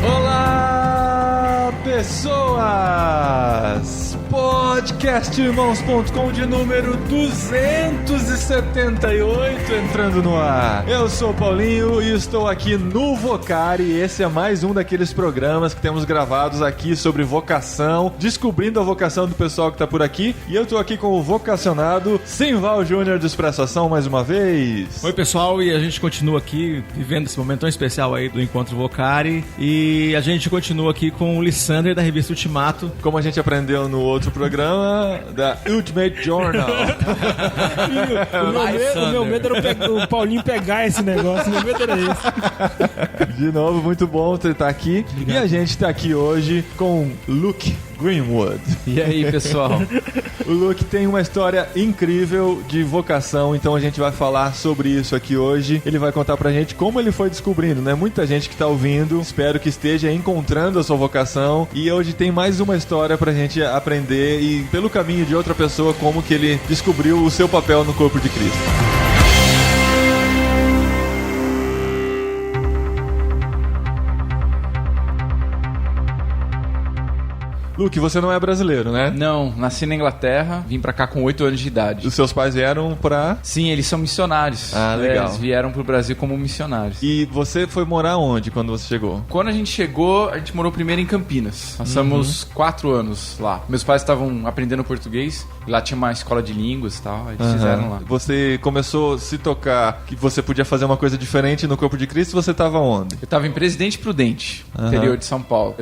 Olá, pessoas! podcastirmãos.com de número 278 entrando no ar. Eu sou o Paulinho e estou aqui no Vocari. Esse é mais um daqueles programas que temos gravados aqui sobre vocação, descobrindo a vocação do pessoal que está por aqui. E eu estou aqui com o vocacionado Simval Júnior do Expresso Ação mais uma vez. Oi, pessoal, e a gente continua aqui vivendo esse momento tão especial aí do Encontro Vocari. E a gente continua aqui com o Lissander da revista Ultimato. Como a gente aprendeu no outro programa da Ultimate Journal. O meu medo era o Paulinho pegar esse negócio. Meu medo era esse. De novo, muito bom você estar aqui. Obrigado. E a gente está aqui hoje com Luke Greenwood. E aí, pessoal? O Luke tem uma história incrível de vocação, então a gente vai falar sobre isso aqui hoje. Ele vai contar pra gente como ele foi descobrindo, né? Muita gente que tá ouvindo, espero que esteja encontrando a sua vocação. E hoje tem mais uma história pra gente aprender e, pelo caminho de outra pessoa, como que ele descobriu o seu papel no corpo de Cristo. Luke, você não é brasileiro, né? Não, nasci na Inglaterra, vim pra cá com 8 anos de idade. Os seus pais vieram pra... Sim, eles são missionários. Ah, legal. Eles vieram pro Brasil como missionários. E você foi morar onde quando você chegou? Quando a gente chegou, a gente morou primeiro em Campinas. Passamos 4 anos lá. Meus pais estavam aprendendo português, e lá tinha uma escola de línguas e tal, eles fizeram lá. Você começou a se tocar que você podia fazer uma coisa diferente no Corpo de Cristo, você estava onde? Eu tava em Presidente Prudente, interior de São Paulo.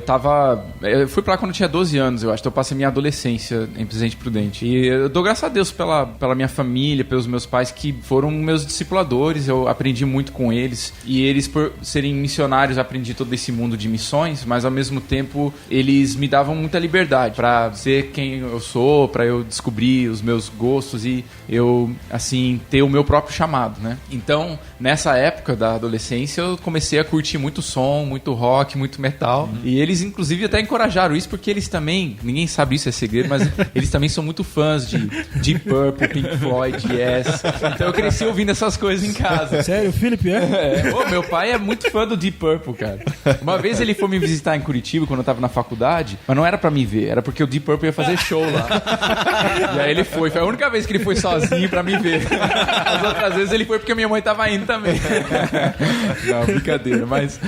Eu fui pra lá quando eu tinha 12 anos, eu acho. Então eu passei minha adolescência em Presidente Prudente. E eu dou graças a Deus pela minha família, pelos meus pais, que foram meus discipuladores. Eu aprendi muito com eles. E eles, por serem missionários, aprendi todo esse mundo de missões, mas ao mesmo tempo eles me davam muita liberdade pra ser quem eu sou, pra eu descobrir os meus gostos e eu, assim, ter o meu próprio chamado, né? Então, nessa época da adolescência, eu comecei a curtir muito som, muito rock, muito metal. E eles, inclusive, até encorajaram isso, porque eles também, ninguém sabe isso, é segredo, mas eles também são muito fãs de Deep Purple, Pink Floyd, Yes. Então eu cresci ouvindo essas coisas em casa. Sério? O Felipe é? Meu pai é muito fã do Deep Purple, cara. Uma vez ele foi me visitar em Curitiba, quando eu tava na faculdade, mas não era pra me ver, era porque o Deep Purple ia fazer show lá. E aí ele foi a única vez que ele foi sozinho pra me ver. As outras vezes ele foi porque minha mãe tava indo também. Não, brincadeira, mas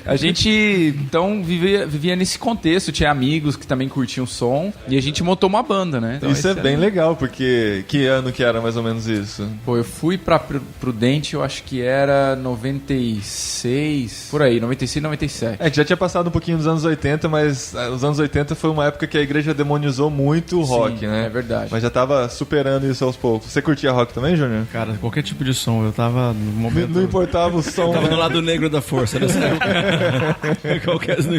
a gente, então, vivia nesse contexto, tinha amigos que também curtiam o som, e a gente montou uma banda, né? Então, isso é bem legal, porque que ano que era mais ou menos isso? Pô, eu fui pra Prudente, eu acho que era 96, por aí, 96, 97. É que já tinha passado um pouquinho dos anos 80, mas os anos 80 foi uma época que a igreja demonizou muito o rock, sim, né? É verdade. Mas já tava superando isso aos poucos. Você curtia rock também, Júnior? Cara, qualquer tipo de som, eu tava no momento... Não importava o som, tava né? do lado negro da força, né?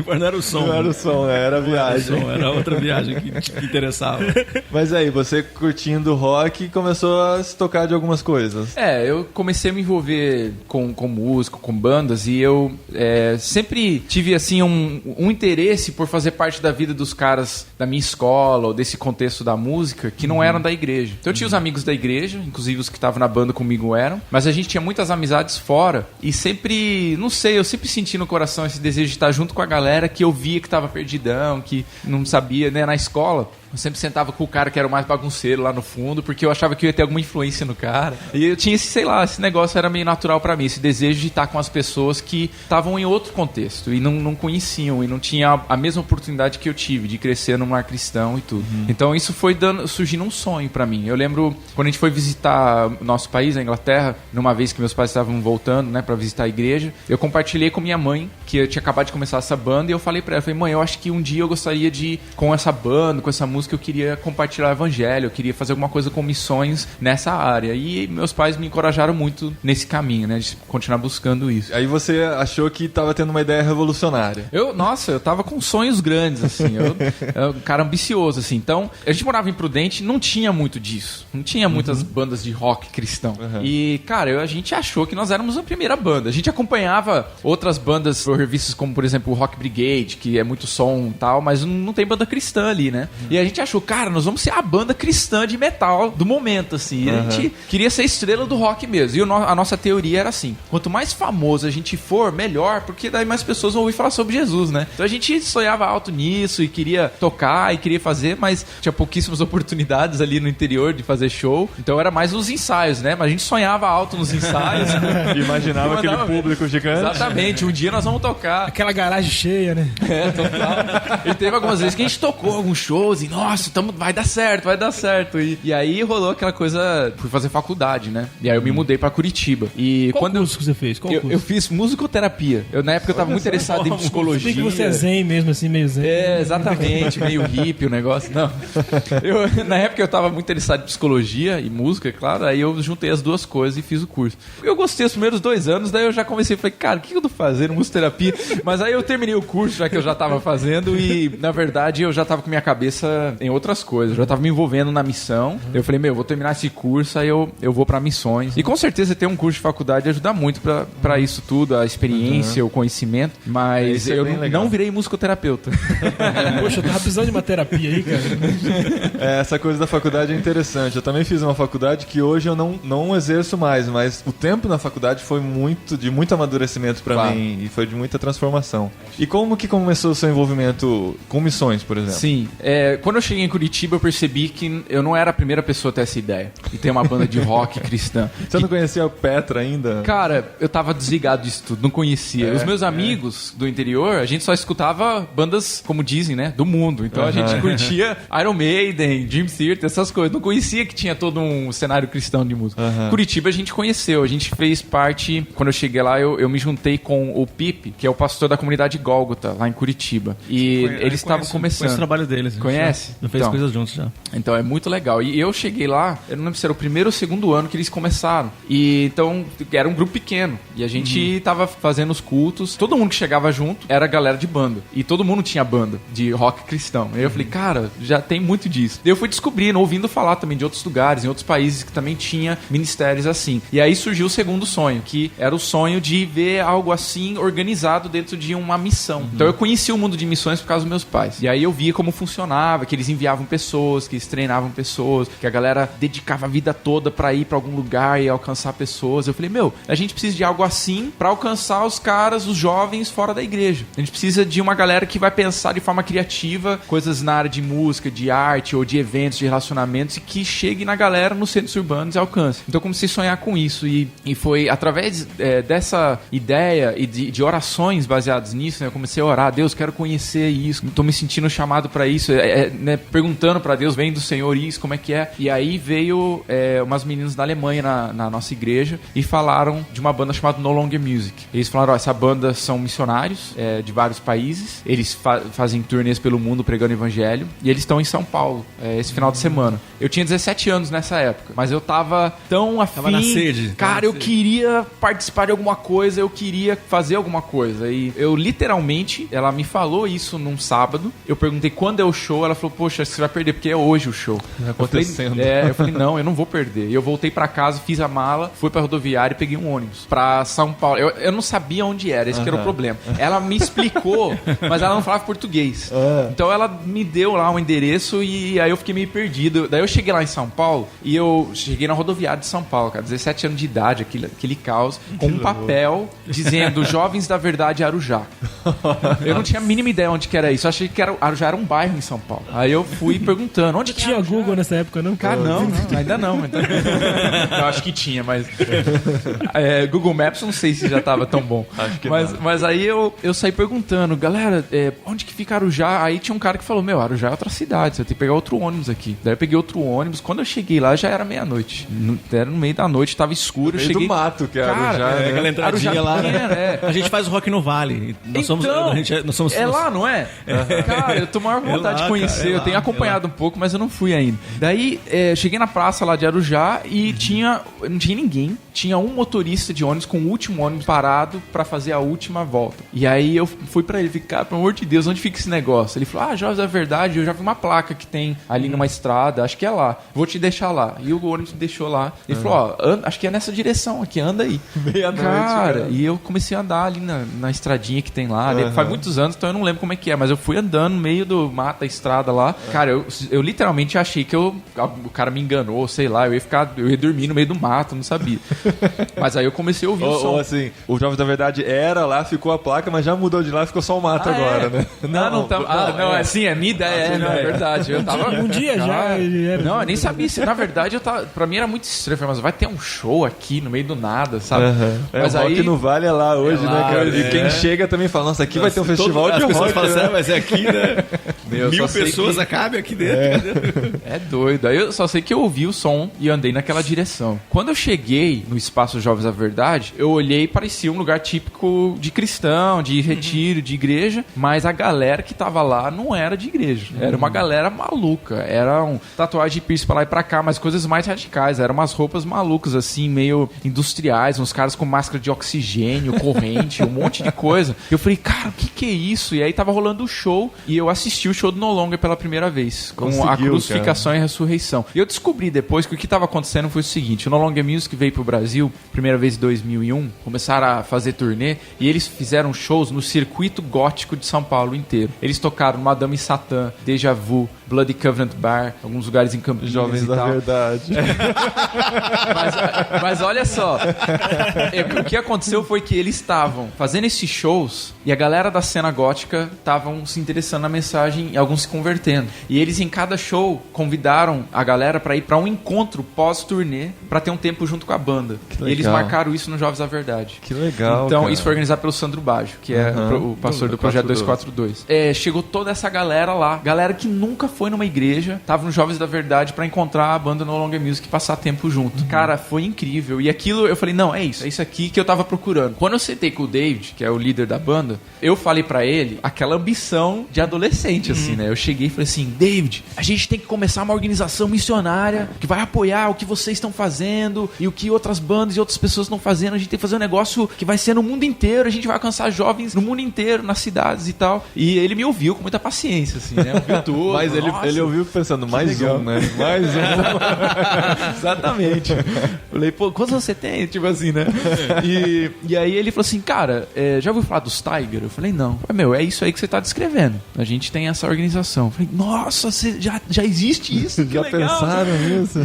Não era o som. Não era o som, né? Era a viagem. Era outra viagem que interessava. Mas aí, você curtindo rock, começou a se tocar de algumas coisas. Eu comecei a me envolver com música, com bandas, e eu sempre tive, assim, um interesse por fazer parte da vida dos caras da minha escola, ou desse contexto da música, que não eram da igreja. Então eu tinha os amigos da igreja, inclusive os que estavam na banda comigo eram, mas a gente tinha muitas amizades fora, e sempre, não sei, eu sempre senti no coração esse desejo de estar junto com a galera que eu via que estava perdidão, que não sabia, né, na escola. Eu sempre sentava com o cara que era o mais bagunceiro lá no fundo, porque eu achava que eu ia ter alguma influência no cara. E eu tinha esse negócio era meio natural pra mim, esse desejo de estar com as pessoas que estavam em outro contexto e não conheciam e não tinham a mesma oportunidade que eu tive de crescer num lar cristão e tudo. Então isso foi surgindo um sonho pra mim. Eu lembro quando a gente foi visitar o nosso país, a Inglaterra, numa vez que meus pais estavam voltando, né, pra visitar a igreja, eu compartilhei com minha mãe que eu tinha acabado de começar essa banda e eu falei pra ela, mãe, eu acho que um dia eu gostaria de, com essa banda, com essa música, eu queria compartilhar o evangelho, eu queria fazer alguma coisa com missões nessa área. E meus pais me encorajaram muito nesse caminho, né, de continuar buscando isso. Aí você achou que estava tendo uma ideia revolucionária. Eu tava com sonhos grandes, assim, eu era um cara ambicioso, assim. Então, a gente morava em Prudente, não tinha muito disso. Não tinha muitas bandas de rock cristão. E, cara, a gente achou que nós éramos a primeira banda. A gente acompanhava outras bandas por revistas como, por exemplo, o Rock Brigade, que é muito som e tal, mas não tem banda cristã ali, né? E a gente achou, cara, nós vamos ser a banda cristã de metal do momento, assim. A gente queria ser estrela do rock mesmo. E a nossa teoria era assim, quanto mais famoso a gente for, melhor, porque daí mais pessoas vão ouvir falar sobre Jesus, né? Então a gente sonhava alto nisso e queria tocar e queria fazer, mas tinha pouquíssimas oportunidades ali no interior de fazer show. Então era mais os ensaios, né? Mas a gente sonhava alto nos ensaios. Imaginava aquele público gigante. Exatamente, um dia nós vamos tocar. Aquela garagem cheia, né? É, total. E teve algumas vezes que a gente tocou alguns shows e, nossa, vai dar certo, vai dar certo. E aí rolou aquela coisa, fui fazer faculdade, né? E aí eu me mudei pra Curitiba. E Qual curso que você fez? Eu fiz musicoterapia. Na época eu tava muito interessado em psicologia. Que você é zen mesmo, assim, meio zen. É, exatamente, meio hippie o negócio. Não. Na época eu tava muito interessado em psicologia e música, claro. Aí eu juntei as duas coisas e fiz o curso. Eu gostei os primeiros 2 anos, daí eu já comecei a falar, cara, o que eu tô fazendo? Musicoterapia. Mas aí eu terminei o curso, já que eu já tava fazendo, e na verdade eu já tava com minha cabeça em outras coisas. Eu já tava me envolvendo na missão. Eu falei, eu vou terminar esse curso, aí eu vou pra missões. E com certeza ter um curso de faculdade ajuda muito pra isso tudo, a experiência, o conhecimento. Mas eu não virei musicoterapeuta. Poxa, eu tava precisando de uma terapia aí, cara. Essa coisa da faculdade é interessante. Eu também fiz uma faculdade que hoje eu não exerço mais, mas o tempo na faculdade foi de muito amadurecimento pra mim e foi de muita transformação. E como que começou o seu envolvimento com missões, por exemplo? Sim, quando eu cheguei em Curitiba eu percebi que eu não era a primeira pessoa a ter essa ideia de ter uma banda de rock cristã. Você não conhecia o Petra ainda? Cara, eu tava desligado disso tudo, não conhecia. Os meus amigos do interior, a gente só escutava bandas, como dizem, né, do mundo. Então a gente curtia Iron Maiden, Dream Theater, essas coisas. Não conhecia que tinha todo um cenário cristão de música. Curitiba a gente conheceu, a gente fez parte. Quando eu cheguei lá, eu me juntei com o Pipe, que é o pastor da comunidade Gólgota, lá em Curitiba. E eles estavam começando. Conheço o trabalho deles. Conhece? Já fez coisas juntos já. Então é muito legal. E eu cheguei lá, eu não lembro se era o primeiro ou segundo ano que eles começaram. E então era um grupo pequeno. E a gente tava fazendo os cultos. Todo mundo que chegava junto era a galera de banda. E todo mundo tinha banda de rock cristão. Aí eu falei, cara, já tem muito disso. Daí eu fui descobrindo, ouvindo falar também de outros lugares, em outros países que também tinha ministérios assim. E aí surgiu o segundo sonho, que era o sonho de ver algo assim organizado dentro de uma missão. Então eu conheci o mundo de missões por causa dos meus pais. E aí eu via como funcionava, que eles enviavam pessoas, que eles treinavam pessoas, que a galera dedicava a vida toda pra ir pra algum lugar e alcançar pessoas. Eu falei, a gente precisa de algo assim pra alcançar os caras, os jovens fora da igreja. A gente precisa de uma galera que vai pensar de forma criativa coisas na área de música, de arte ou de eventos, de relacionamentos e que chegue na galera nos centros urbanos e alcance. Então eu comecei a sonhar com isso e foi através dessa ideia e de orações baseadas nisso, né? Eu comecei a orar, Deus, quero conhecer isso, tô me sentindo chamado pra isso, né? Perguntando pra Deus, vem do Senhor isso, como é que é? E aí veio umas meninas da Alemanha na nossa igreja e falaram de uma banda chamada No Longer Music. Eles falaram, essa banda são missionários de vários países, eles fazem turnês pelo mundo pregando evangelho e eles estão em São Paulo esse final de semana. Eu tinha 17 anos nessa época, mas eu tava tão afim. Tava na sede. Cara, eu queria participar de alguma coisa, eu queria fazer alguma coisa. E eu literalmente, ela me falou isso num sábado. Eu perguntei quando é o show, ela falou, poxa, você vai perder, porque é hoje o show. Acontecendo. Eu falei, não, eu não vou perder. E eu voltei pra casa, fiz a mala, fui pra rodoviária e peguei um ônibus pra São Paulo. Eu não sabia onde era, esse que era o problema. Ela me explicou, mas ela não falava português. Então ela me deu lá um endereço e aí eu fiquei meio perdido. Daí eu cheguei lá em São Paulo e eu cheguei na rodoviária de São Paulo, cara, 17 anos de idade, aquele caos, com um papel dizendo Jovens da Verdade Arujá. Eu não tinha a mínima ideia onde que era isso. Eu achei que Arujá era um bairro em São Paulo. Aí eu fui perguntando, onde que tinha Arujá? Google nessa época, não? Cara, não, ainda não. Eu acho que tinha, mas Google Maps não sei se já tava tão bom. Acho que mas aí eu saí perguntando, galera, onde que fica Arujá? Aí tinha um cara que falou, Arujá é outra cidade, você tem que pegar outro ônibus aqui. Daí eu peguei outro ônibus, quando eu cheguei lá já era meia-noite. Era no meio da noite, tava escuro. No meio do mato, que é Arujá. Aquela entradinha lá, né? A gente faz o Rock no Vale. Nós somos lá, não é? Cara, eu tô com a maior vontade de conhecer. Eu tenho acompanhado um pouco, mas eu não fui ainda. Daí, cheguei na praça lá de Arujá e não tinha ninguém. Tinha um motorista de ônibus com o último ônibus parado pra fazer a última volta. E aí eu fui pra ele, cara, pelo amor de Deus, onde fica esse negócio? Ele falou, Jovens da Verdade, eu já vi uma placa que tem ali numa estrada, acho que é lá. Vou te deixar lá. E o ônibus me deixou lá. Ele falou, acho que é nessa direção aqui, anda aí. Meia-noite. Cara, e eu comecei a andar ali na estradinha que tem lá. Faz muitos anos, então eu não lembro como é que é, mas eu fui andando no meio do mato, da estrada lá. Cara, eu literalmente achei que o cara me enganou, sei lá, eu ia dormir no meio do mato, não sabia. Mas aí eu comecei a ouvir o som. Ou assim, o Jovens da Verdade era lá, ficou a placa, mas já mudou de lá, ficou só o mato agora, né? Assim, a minha ideia é verdade. Eu tava... Um dia já... Não, eu nem sabia. Na verdade, pra mim era muito estranho. Eu falei, mas vai ter um show aqui no meio do nada, sabe? Mas o Rock no Vale é lá hoje, lá, né, cara? E quem chega também fala, nossa, aqui vai ter um festival de rock, falam, né? mas é aqui, né? 1000 pessoas acabem aqui dentro. É doido. Aí eu só sei que eu ouvi o som e andei naquela direção. Quando eu cheguei no Espaço Jovens da Verdade, eu olhei e parecia um lugar típico de cristão, de retiro, de igreja, mas a galera que tava lá não era de igreja. Era uma galera maluca. Era um tatuagem de piercing pra lá e pra cá, mas coisas mais radicais. Eram umas roupas malucas, assim, meio industriais, uns caras com máscara de oxigênio, corrente, um monte de coisa. Eu falei, cara, o que é isso? E aí tava rolando o show e eu assisti o show do No Longer pela primeira vez, com a crucificação e a ressurreição. E eu descobri depois que o que estava acontecendo foi o seguinte: o No Longer Music veio pro Brasil, primeira vez em 2001, começaram a fazer turnê e eles fizeram shows no circuito gótico de São Paulo inteiro. Eles tocaram Madame Satã, Deja Vu, Bloody Covenant Bar, alguns lugares em Campinas. Jovens e da tal. Verdade. Mas olha só, o que aconteceu foi que eles estavam fazendo esses shows e a galera da cena gótica estavam se interessando na mensagem e alguns se convertendo. E eles em cada show convidaram a galera para ir para um encontro pós-turnê para ter um tempo junto com a banda. E eles marcaram isso no Jovens da Verdade. Que legal, Então cara. isso foi organizado pelo Sandro Baggio, que é o pastor do Projeto 242. Chegou toda essa galera lá, galera que nunca foi numa igreja, tava no Jovens da Verdade para encontrar a banda No Longer Music e passar tempo junto. Cara, foi incrível. E aquilo eu falei, não, é isso aqui que eu tava procurando. Quando eu sentei com o David, que é o líder da banda, eu falei pra ele aquela ambição de adolescente, assim, né? Eu cheguei e falei assim, David, a gente tem que começar uma organização missionária que vai apoiar o que vocês estão fazendo e o que outras bandas e outras pessoas estão fazendo. A gente tem que fazer um negócio que vai ser no mundo inteiro, a gente vai alcançar jovens no mundo inteiro, nas cidades e tal. E ele me ouviu com muita paciência, assim, né? Ouviu tudo. Mas ele ouviu pensando, mais um, né? Mais um. Exatamente. Falei, pô, quantos você tem? Tipo assim, né? E aí ele falou assim, cara, já ouviu falar dos Tiger? Eu falei, não. Eu falei, é isso aí que você tá descrevendo. A gente tem essa organização. Eu falei, nossa, já existe isso? Que já legal. pensaram nisso?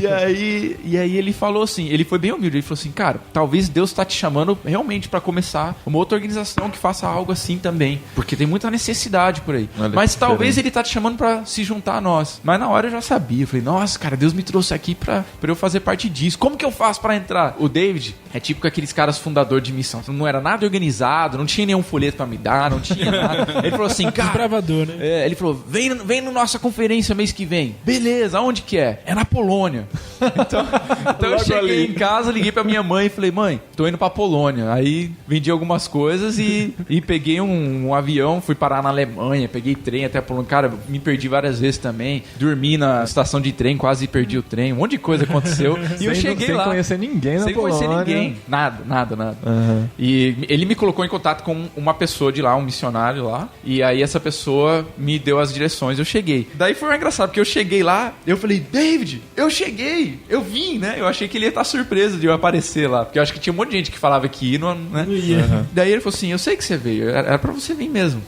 E aí ele falou assim, ele foi bem humilde, ele falou assim, cara, talvez Deus tá te chamando realmente pra começar uma outra organização que faça algo assim também, porque tem muita necessidade por aí. Mas talvez ele tá te chamando pra se juntar a nós. Mas na hora eu já sabia, eu falei, nossa, cara, Deus me trouxe aqui pra eu fazer parte disso. Como que eu faço pra entrar? O David é tipo aqueles caras fundador de missão. Não era nada organizado, não tinha nenhum folheto pra me dar, não tinha nada. Ele falou assim, cara... Desbravador, né? Ele falou, vem na nossa conferência mês que vem. Beleza, aonde que é? É na Polônia. Então eu cheguei em casa, liguei pra minha mãe e falei, mãe, tô indo pra Polônia. Aí vendi algumas coisas e peguei um avião, fui parar na Alemanha, peguei trem até a Polônia. Cara, me perdi várias vezes também. Dormi na estação de trem, quase perdi o trem. Um monte de coisa aconteceu. E eu cheguei lá. Sem conhecer ninguém na Polônia. Sem conhecer ninguém. Nada. E ele me colocou em contato com uma pessoa de lá, um missionário lá. E aí essa pessoa me deu as direções, eu cheguei. Daí foi engraçado, porque eu cheguei lá, eu falei, David, eu cheguei, eu vim, né? Eu achei que ele ia estar surpreso de eu aparecer lá. Porque eu acho que tinha um monte de gente que falava que ia, né? Daí ele falou assim, eu sei que você veio, era pra você vir mesmo.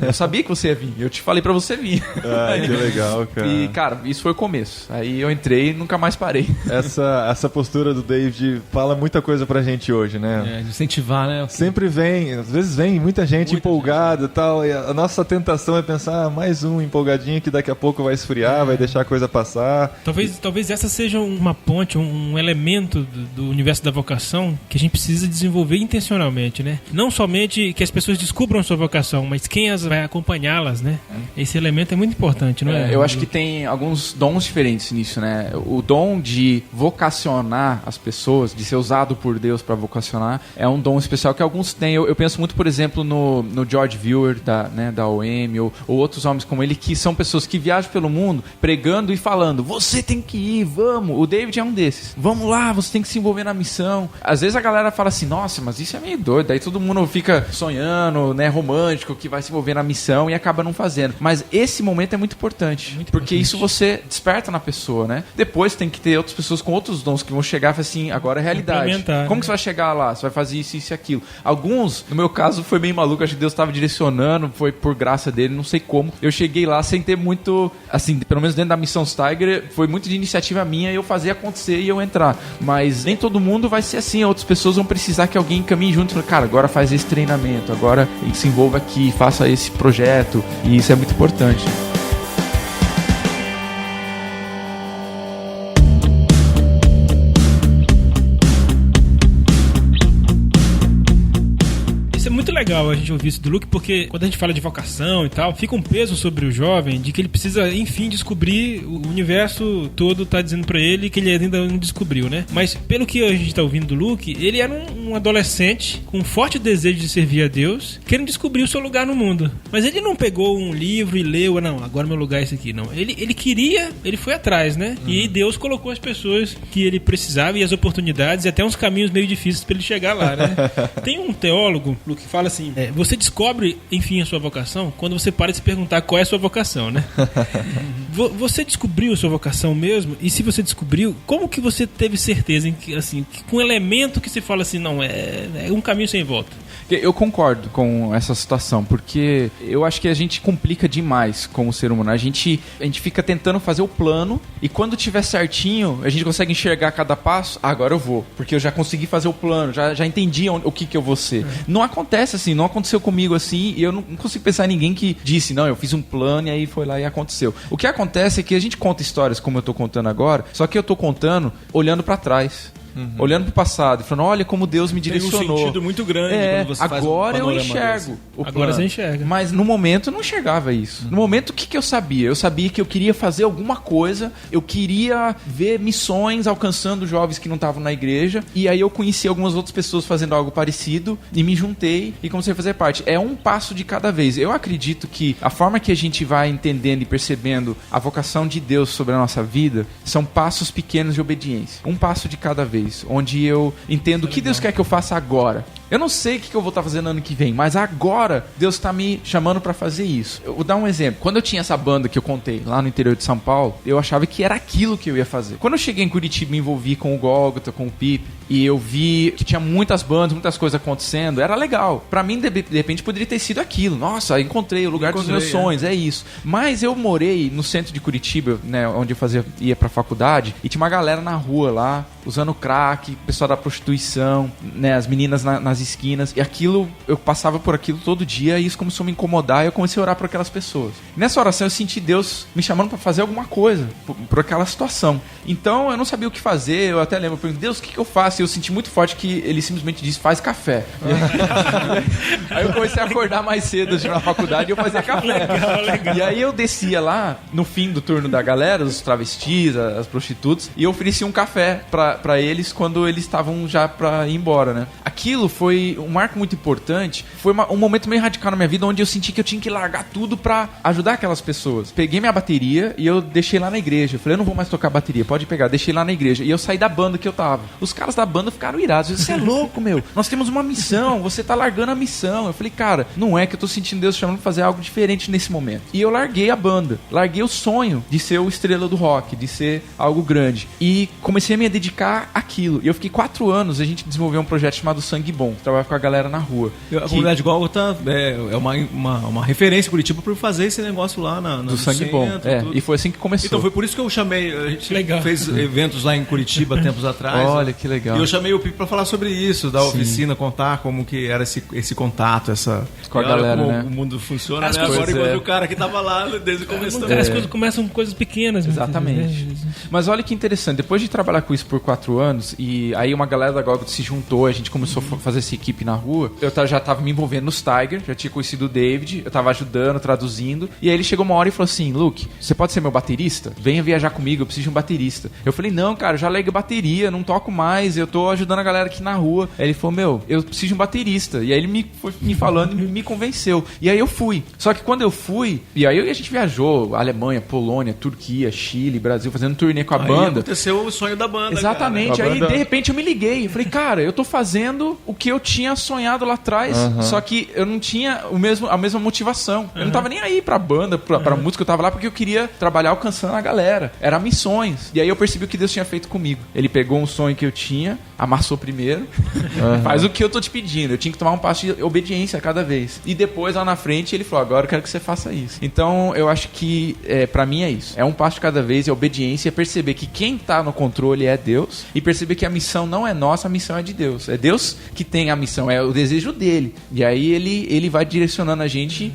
Eu sabia que você ia vir, eu te falei pra você vir. Que legal, cara. E, cara, isso foi o começo. Aí eu entrei e nunca mais parei. Essa postura do David fala muita coisa pra gente hoje, né? Incentivar, né? Sempre vem, às vezes vem muita gente empolgada e tal, e a nossa tentação é pensar, mais um empolgadinho que daqui a pouco vai esfriar, vai deixar a coisa passar. Talvez essa seja uma ponte, um elemento do universo da vocação que a gente precisa desenvolver intencionalmente, né? Não somente que as pessoas descubram sua vocação, mas quem vai acompanhá-las, né? Esse elemento é muito importante, não é? Eu acho que tem alguns dons diferentes nisso, né? O dom de vocacionar as pessoas, de ser usado por Deus para vocacionar, é um dom especial que alguns têm. Eu penso muito, por exemplo, no George Viewer, da OM, ou outros homens como ele, que são pessoas que viajam pelo mundo pregando e falando, você tem que ir, vamos. O David é um desses. Vamos lá, você tem que se envolver na missão. Às vezes a galera fala assim, nossa, mas isso é meio doido. Aí todo mundo fica sonhando, né, romântico, que vai se envolver na missão e acaba não fazendo. Mas esse momento é muito importante. Porque isso você desperta na pessoa, né? Depois tem que ter outras pessoas com outros dons que vão chegar e falar assim, agora é realidade. Como que você vai chegar lá? Você vai fazer isso, isso e aquilo. Alguns, no meu caso, foi meio maluco. Acho que Deus estava direcionando, foi por graça dele, não sei como. Eu cheguei lá sem ter muito, assim, pelo menos dentro da missão Steiger, foi muito de iniciativa minha, eu fazer acontecer e eu entrar. Mas nem todo mundo vai ser assim. Outras pessoas vão precisar que alguém caminhe junto e fale, cara, agora faz esse treinamento, agora se envolva aqui, faça esse projeto. E isso é muito importante. Legal a gente ouvir isso do Luke, porque quando a gente fala de vocação e tal, fica um peso sobre o jovem de que ele precisa, enfim, descobrir o universo todo, tá dizendo pra ele que ele ainda não descobriu, né? Mas pelo que a gente tá ouvindo do Luke, ele era um adolescente com um forte desejo de servir a Deus, querendo descobrir o seu lugar no mundo. Mas ele não pegou um livro e leu, não, agora meu lugar é esse aqui, não. Ele queria, ele foi atrás, né? E Deus colocou as pessoas que ele precisava e as oportunidades e até uns caminhos meio difíceis pra ele chegar lá, né? Tem um teólogo, Luke, que fala assim, você descobre, enfim, a sua vocação quando você para de se perguntar qual é a sua vocação, né? Você descobriu a sua vocação mesmo? E se você descobriu, como que você teve certeza em que, assim, com um elemento que você fala assim, não, é um caminho sem volta? Eu concordo com essa situação, porque eu acho que a gente complica demais como ser humano. A gente fica tentando fazer o plano e quando tiver certinho, a gente consegue enxergar cada passo. Agora eu vou, porque eu já consegui fazer o plano, já entendi o que eu vou ser. Não acontece assim, não aconteceu comigo assim, e eu não consigo pensar em ninguém que disse, não, eu fiz um plano e aí foi lá e aconteceu. O que acontece é que a gente conta histórias como eu tô contando agora, só que eu tô contando olhando pra trás. Olhando pro passado e falando, olha como Deus me direcionou. Tem um sentido muito grande quando você faz agora eu enxergo o plano. Agora você enxerga. Mas no momento eu não enxergava isso. No momento o que eu sabia? Eu sabia que eu queria fazer alguma coisa, eu queria ver missões alcançando jovens que não estavam na igreja, e aí eu conheci algumas outras pessoas fazendo algo parecido e me juntei e comecei a fazer parte. É um passo de cada vez. Eu acredito que a forma que a gente vai entendendo e percebendo a vocação de Deus sobre a nossa vida são passos pequenos de obediência. Um passo de cada vez. Onde eu entendo o que Deus quer que eu faça agora. Eu não sei o que eu vou estar fazendo ano que vem, mas agora Deus está me chamando para fazer isso. Eu vou dar um exemplo. Quando eu tinha essa banda que eu contei lá no interior de São Paulo, eu achava que era aquilo que eu ia fazer. Quando eu cheguei em Curitiba, me envolvi com o Gólgota, com o Pipe, e eu vi que tinha muitas bandas, muitas coisas acontecendo, era legal. Pra mim, de repente, poderia ter sido aquilo. Nossa, encontrei o lugar dos meus sonhos, é isso. Mas eu morei no centro de Curitiba, né, onde eu ia pra faculdade, e tinha uma galera na rua lá, usando crack, pessoal da prostituição, né, as meninas nas esquinas, e aquilo, eu passava por aquilo todo dia, e isso começou a me incomodar, e eu comecei a orar por aquelas pessoas. Nessa oração eu senti Deus me chamando pra fazer alguma coisa, por aquela situação. Então eu não sabia o que fazer, eu até lembro, eu perguntei, Deus, o que eu faço? E eu senti muito forte que ele simplesmente disse, faz café. Aí eu comecei a acordar mais cedo na faculdade e eu fazia café. Legal. E aí eu descia lá, no fim do turno da galera, os travestis, as prostitutas, e eu oferecia um café pra eles quando eles estavam já pra ir embora, né? Aquilo foi um marco muito importante, foi um momento meio radical na minha vida, onde eu senti que eu tinha que largar tudo pra ajudar aquelas pessoas. Peguei minha bateria e eu deixei lá na igreja. Eu falei, eu não vou mais tocar bateria, pode pegar. Deixei lá na igreja. E eu saí da banda que eu tava. Os caras da banda ficaram irados. Eu disse, você é louco, meu. Nós temos uma missão, você tá largando a missão. Eu falei, cara, não é que eu tô sentindo Deus chamando pra fazer algo diferente nesse momento. E eu larguei a banda. Larguei o sonho de ser o estrela do rock, de ser algo grande. E comecei a me dedicar àquilo. E eu fiquei 4 anos, a gente desenvolveu um projeto chamado Sangue Bom. Trabalhava com a galera na rua. A comunidade Gólgota é uma referência em Curitiba por fazer esse negócio lá no Sangue centro, Bom. E foi assim que começou. Então foi por isso que eu chamei. A gente fez eventos lá em Curitiba tempos atrás. Olha, que legal. E eu chamei o Pipe pra falar sobre isso, da oficina, contar como que era esse contato, com a galera, como né? o mundo funciona, as né? Agora enquanto o cara que tava lá desde o começo também. As coisas começam com coisas pequenas. Exatamente. Mas olha que interessante, depois de trabalhar com isso por 4 anos, e aí uma galera da Gólgota se juntou, a gente começou a fazer essa equipe na rua, eu já tava me envolvendo nos Tiger, já tinha conhecido o David, eu tava ajudando, traduzindo, e aí ele chegou uma hora e falou assim, Luke, você pode ser meu baterista? Venha viajar comigo, eu preciso de um baterista. Eu falei, não, cara, eu já lego bateria, não toco mais, eu tô ajudando a galera aqui na rua. Aí ele falou, eu preciso de um baterista. E aí ele foi me falando e me convenceu. E aí eu fui. Só que quando eu fui, e aí a gente viajou, Alemanha, Polônia, Turquia, Chile, Brasil, fazendo turnê com a banda. Aconteceu o sonho da banda. Exatamente. Cara. Aí, de repente, eu me liguei. Eu falei, cara, eu tô fazendo o que eu tinha sonhado lá atrás, só que eu não tinha a mesma motivação. Eu não tava nem aí pra banda, pra música, eu tava lá porque eu queria trabalhar alcançando a galera. Era missões. E aí eu percebi o que Deus tinha feito comigo. Ele pegou um sonho que eu tinha, amassou primeiro, faz o que eu tô te pedindo. Eu tinha que tomar um passo de obediência a cada vez. E depois, lá na frente, ele falou, agora eu quero que você faça isso. Então, eu acho que, pra mim é isso. É um passo de cada vez, é obediência, é perceber que quem tá no controle é Deus e perceber que a missão não é nossa, a missão é de Deus. É Deus que tem a missão, é o desejo dele. E aí ele vai direcionando a gente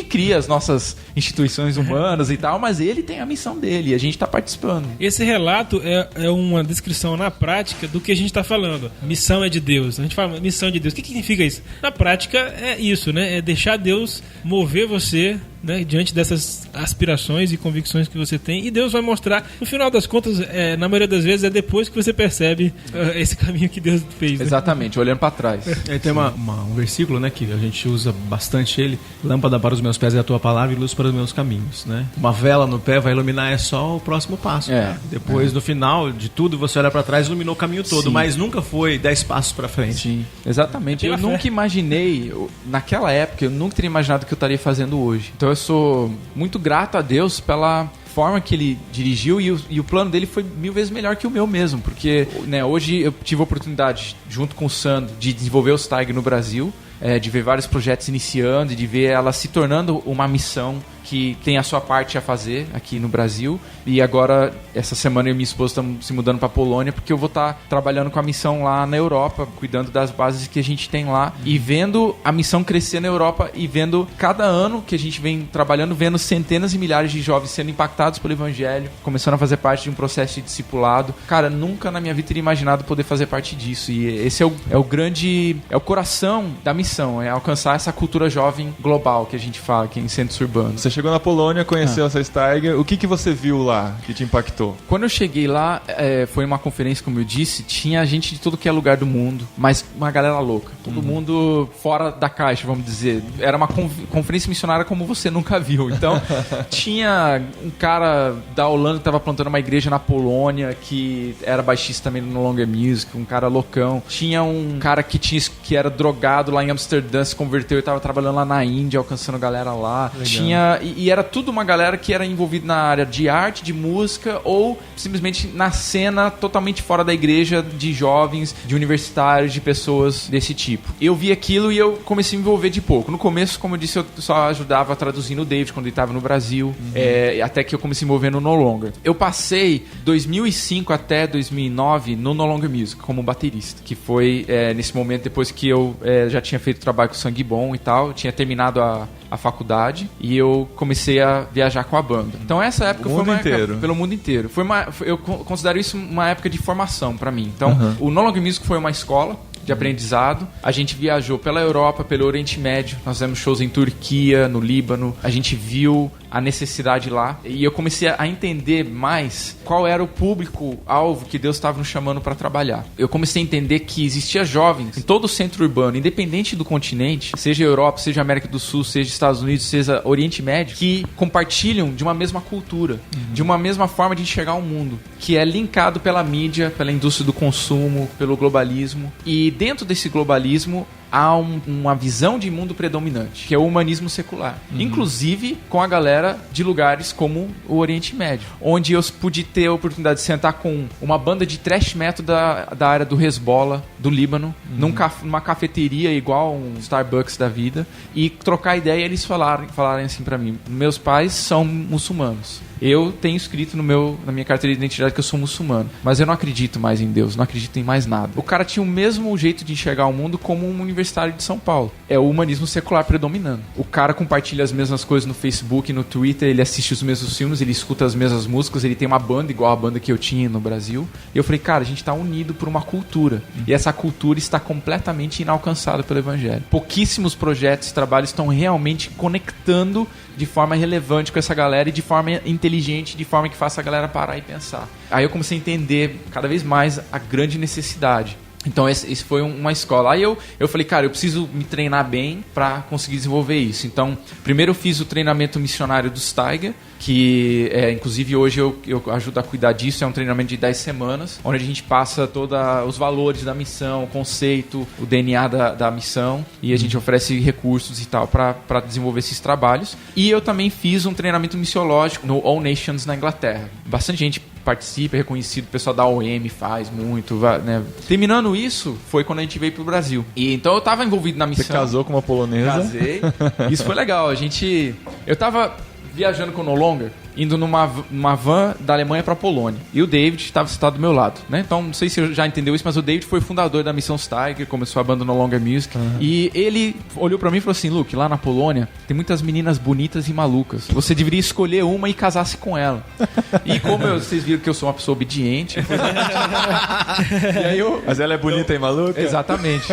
cria as nossas instituições humanas e tal, mas ele tem a missão dele e a gente tá participando. Esse relato é uma descrição na prática do que a gente está falando. Missão é de Deus. A gente fala missão de Deus. O que significa isso? Na prática é isso, né? É deixar Deus mover você, né, diante dessas aspirações e convicções que você tem, e Deus vai mostrar, no final das contas, na maioria das vezes é depois que você percebe esse caminho que Deus fez, né? Exatamente, olhando para trás. Aí tem um versículo, né, que a gente usa bastante ele: lâmpada para os meus pés é a tua palavra e luz para os meus caminhos, né? Uma vela no pé vai iluminar só o próximo passo. Depois, no final de tudo, você olha para trás e iluminou o caminho todo. Sim. Mas nunca foi 10 passos para frente. Sim, exatamente. Eu nunca imaginei, naquela época, eu nunca teria imaginado o que eu estaria fazendo hoje. Então eu sou muito grato a Deus pela forma que ele dirigiu e o plano dele foi 1000 vezes melhor que o meu mesmo, porque, né, hoje eu tive a oportunidade, junto com o Sandro, de desenvolver os Tiger no Brasil, de ver vários projetos iniciando, de ver ela se tornando uma missão que tem a sua parte a fazer aqui no Brasil. E agora, essa semana, eu e minha esposa estamos se mudando para Polônia, porque eu vou estar trabalhando com a missão lá na Europa, cuidando das bases que a gente tem lá, e vendo a missão crescer na Europa, e vendo cada ano que a gente vem trabalhando, vendo centenas e milhares de jovens sendo impactados pelo Evangelho, começando a fazer parte de um processo de discipulado. Cara, nunca na minha vida teria imaginado poder fazer parte disso. E esse é o coração da missão, é alcançar essa cultura jovem global que a gente fala aqui em centros urbanos. Você chegou na Polônia, conheceu essa Tiger. O que você viu lá que te impactou? Quando eu cheguei lá, foi uma conferência, como eu disse, tinha gente de todo que é lugar do mundo, mas uma galera louca. Todo mundo fora da caixa, vamos dizer. Era uma conferência missionária como você nunca viu. Então, tinha um cara da Holanda que estava plantando uma igreja na Polônia, que era baixista também no No Longer Music, um cara loucão. Tinha um cara que era drogado lá em Amsterdã, se converteu e estava trabalhando lá na Índia, alcançando galera lá. Legal. Tinha... E era tudo uma galera que era envolvida na área de arte, de música, ou simplesmente na cena totalmente fora da igreja, de jovens, de universitários, de pessoas desse tipo. Eu vi aquilo e eu comecei a me envolver de pouco. No começo, como eu disse, eu só ajudava traduzindo o David quando ele estava no Brasil, até que eu comecei a me envolver no No Longer. Eu passei 2005 até 2009 no No Longer Music como baterista, que foi nesse momento depois que eu já tinha feito trabalho com Sangue Bom e tal, eu tinha terminado a faculdade e eu comecei a viajar com a banda. Então essa época foi uma época pelo mundo inteiro. Eu considero isso uma época de formação pra mim. Então, o No Longer Music foi uma escola de aprendizado. A gente viajou pela Europa, pelo Oriente Médio. Nós fizemos shows em Turquia, no Líbano. A gente viu a necessidade lá. E eu comecei a entender mais qual era o público-alvo que Deus estava nos chamando para trabalhar. Eu comecei a entender que existia jovens em todo o centro urbano, independente do continente, seja Europa, seja América do Sul, seja Estados Unidos, seja Oriente Médio, que compartilham de uma mesma cultura, de uma mesma forma de enxergar o mundo, que é linkado pela mídia, pela indústria do consumo, pelo globalismo. E dentro desse globalismo há uma visão de mundo predominante, que é o humanismo secular. Inclusive com a galera de lugares como o Oriente Médio, onde eu pude ter a oportunidade de sentar com uma banda de thrash metal da área do Hezbollah, do Líbano, numa cafeteria igual um Starbucks da vida, e trocar ideia e eles falarem assim pra mim: meus pais são muçulmanos. Eu tenho escrito na minha carteira de identidade que eu sou muçulmano, mas eu não acredito mais em Deus, não acredito em mais nada. O cara tinha o mesmo jeito de enxergar o mundo como um universitário universitário de São Paulo. É o humanismo secular predominando. O cara compartilha as mesmas coisas no Facebook, no Twitter, ele assiste os mesmos filmes, ele escuta as mesmas músicas, ele tem uma banda igual a banda que eu tinha no Brasil. E eu falei, cara, a gente tá unido por uma cultura. E essa cultura está completamente inalcançada pelo evangelho. Pouquíssimos projetos e trabalhos estão realmente conectando de forma relevante com essa galera e de forma inteligente, de forma que faça a galera parar e pensar. Aí eu comecei a entender cada vez mais a grande necessidade. Então esse foi uma escola. Aí eu falei, cara, eu preciso me treinar bem para conseguir desenvolver isso. Então, primeiro eu fiz o treinamento missionário do Steiger, que inclusive hoje eu ajudo a cuidar disso. É um treinamento de 10 semanas, onde a gente passa todos os valores da missão, o conceito, o DNA da missão, e a gente oferece recursos e tal para desenvolver esses trabalhos. E eu também fiz um treinamento missiológico no All Nations na Inglaterra. Bastante gente participa, é reconhecido, o pessoal da OM faz muito, né? Terminando isso, foi quando a gente veio pro Brasil. E então eu tava envolvido na missão. Você casou com uma polonesa? Casei. Isso foi legal. Eu tava viajando com o No Longer, indo numa van da Alemanha pra Polônia. E o David estava sentado do meu lado, né? Então, não sei se você já entendeu isso, mas o David foi fundador da Missão Steiger, começou a banda No Longer Music. E ele olhou pra mim e falou assim, Luke, lá na Polônia tem muitas meninas bonitas e malucas. Você deveria escolher uma e casar-se com ela. E como vocês viram que eu sou uma pessoa obediente... e aí Mas ela é bonita e maluca? Exatamente.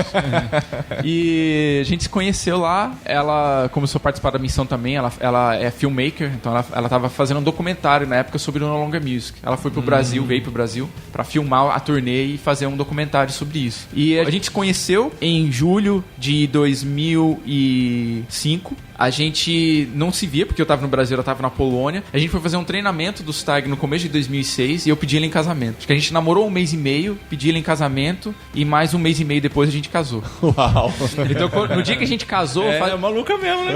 E a gente se conheceu lá, ela começou a participar da missão também, ela é filmmaker, então ela estava fazendo um documentário na época sobre o No Longer Music. Ela foi pro Brasil, veio pro Brasil para filmar a turnê e fazer um documentário sobre isso. E a gente se conheceu em julho de 2005. A gente não se via, porque eu tava no Brasil, ela tava na Polônia. A gente foi fazer um treinamento do Steiger no começo de 2006 e eu pedi ela em casamento. Acho que a gente namorou 1 mês e meio, pedi ela em casamento e mais 1 mês e meio depois a gente casou. Uau! Então, no dia que a gente casou... É maluca mesmo, né?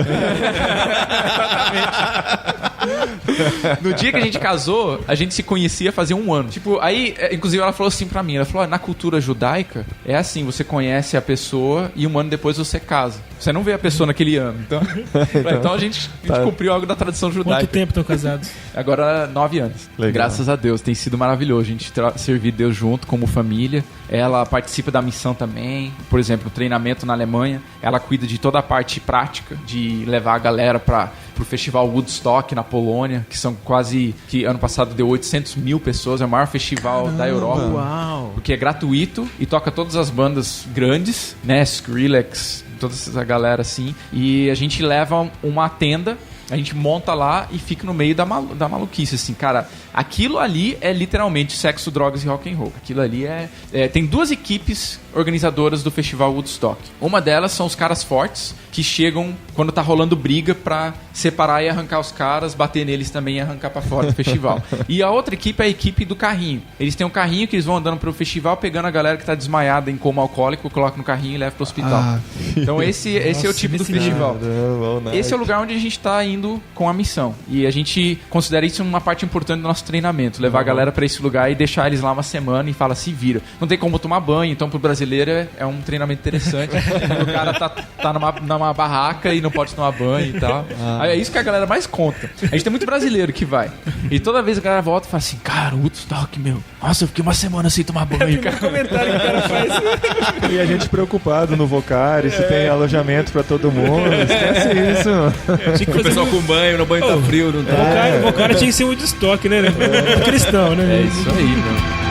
No dia que a gente casou, a gente se conhecia fazia 1 ano. Tipo, aí, inclusive ela falou assim pra mim, ela falou, na cultura judaica, é assim, você conhece a pessoa e 1 ano depois você casa. Você não vê a pessoa naquele ano, então a gente cumpriu algo da tradição judaica. Quanto tempo estão casados? Agora 9 anos. Legal. Graças a Deus, tem sido maravilhoso. A gente servir Deus junto como família. Ela participa da missão também. Por exemplo, no treinamento na Alemanha, ela cuida de toda a parte prática, de levar a galera pro festival Woodstock na Polônia, que ano passado deu 800 mil pessoas, é o maior festival da Europa. Uau! Porque é gratuito e toca todas as bandas grandes, né? Skrillex, toda essa galera assim. E a gente leva uma tenda, a gente monta lá e fica no meio da maluquice, assim, cara. Aquilo ali é literalmente sexo, drogas e rock and roll. Aquilo ali tem 2 equipes organizadoras do festival Woodstock. Uma delas são os caras fortes, que chegam quando tá rolando briga pra separar e arrancar os caras, bater neles também e arrancar pra fora do festival. E a outra equipe é a equipe do carrinho. Eles têm um carrinho que eles vão andando pro festival, pegando a galera que tá desmaiada em coma alcoólico, colocam no carrinho e levam pro hospital. Então esse é o tipo do festival. Esse é o lugar onde a gente tá indo com a missão. E a gente considera isso uma parte importante do nosso treinamento. Levar a galera pra esse lugar e deixar eles lá uma semana e fala, se vira. Não tem como tomar banho, então pro brasileiro é um treinamento interessante. O cara tá numa barraca e não pode tomar banho e tal. É isso que a galera mais conta. A gente tem muito brasileiro que vai. E toda vez a galera volta e fala assim, cara, Woodstock, meu. Nossa, eu fiquei uma semana sem tomar banho, cara. Comentário que o cara faz. E a gente preocupado no Vocari, se tem alojamento pra todo mundo. Esquece isso. O pessoal com banho, no banho tá frio, não tá? O cara tinha que ser um Woodstock, né? Cristão, né? É isso aí, meu.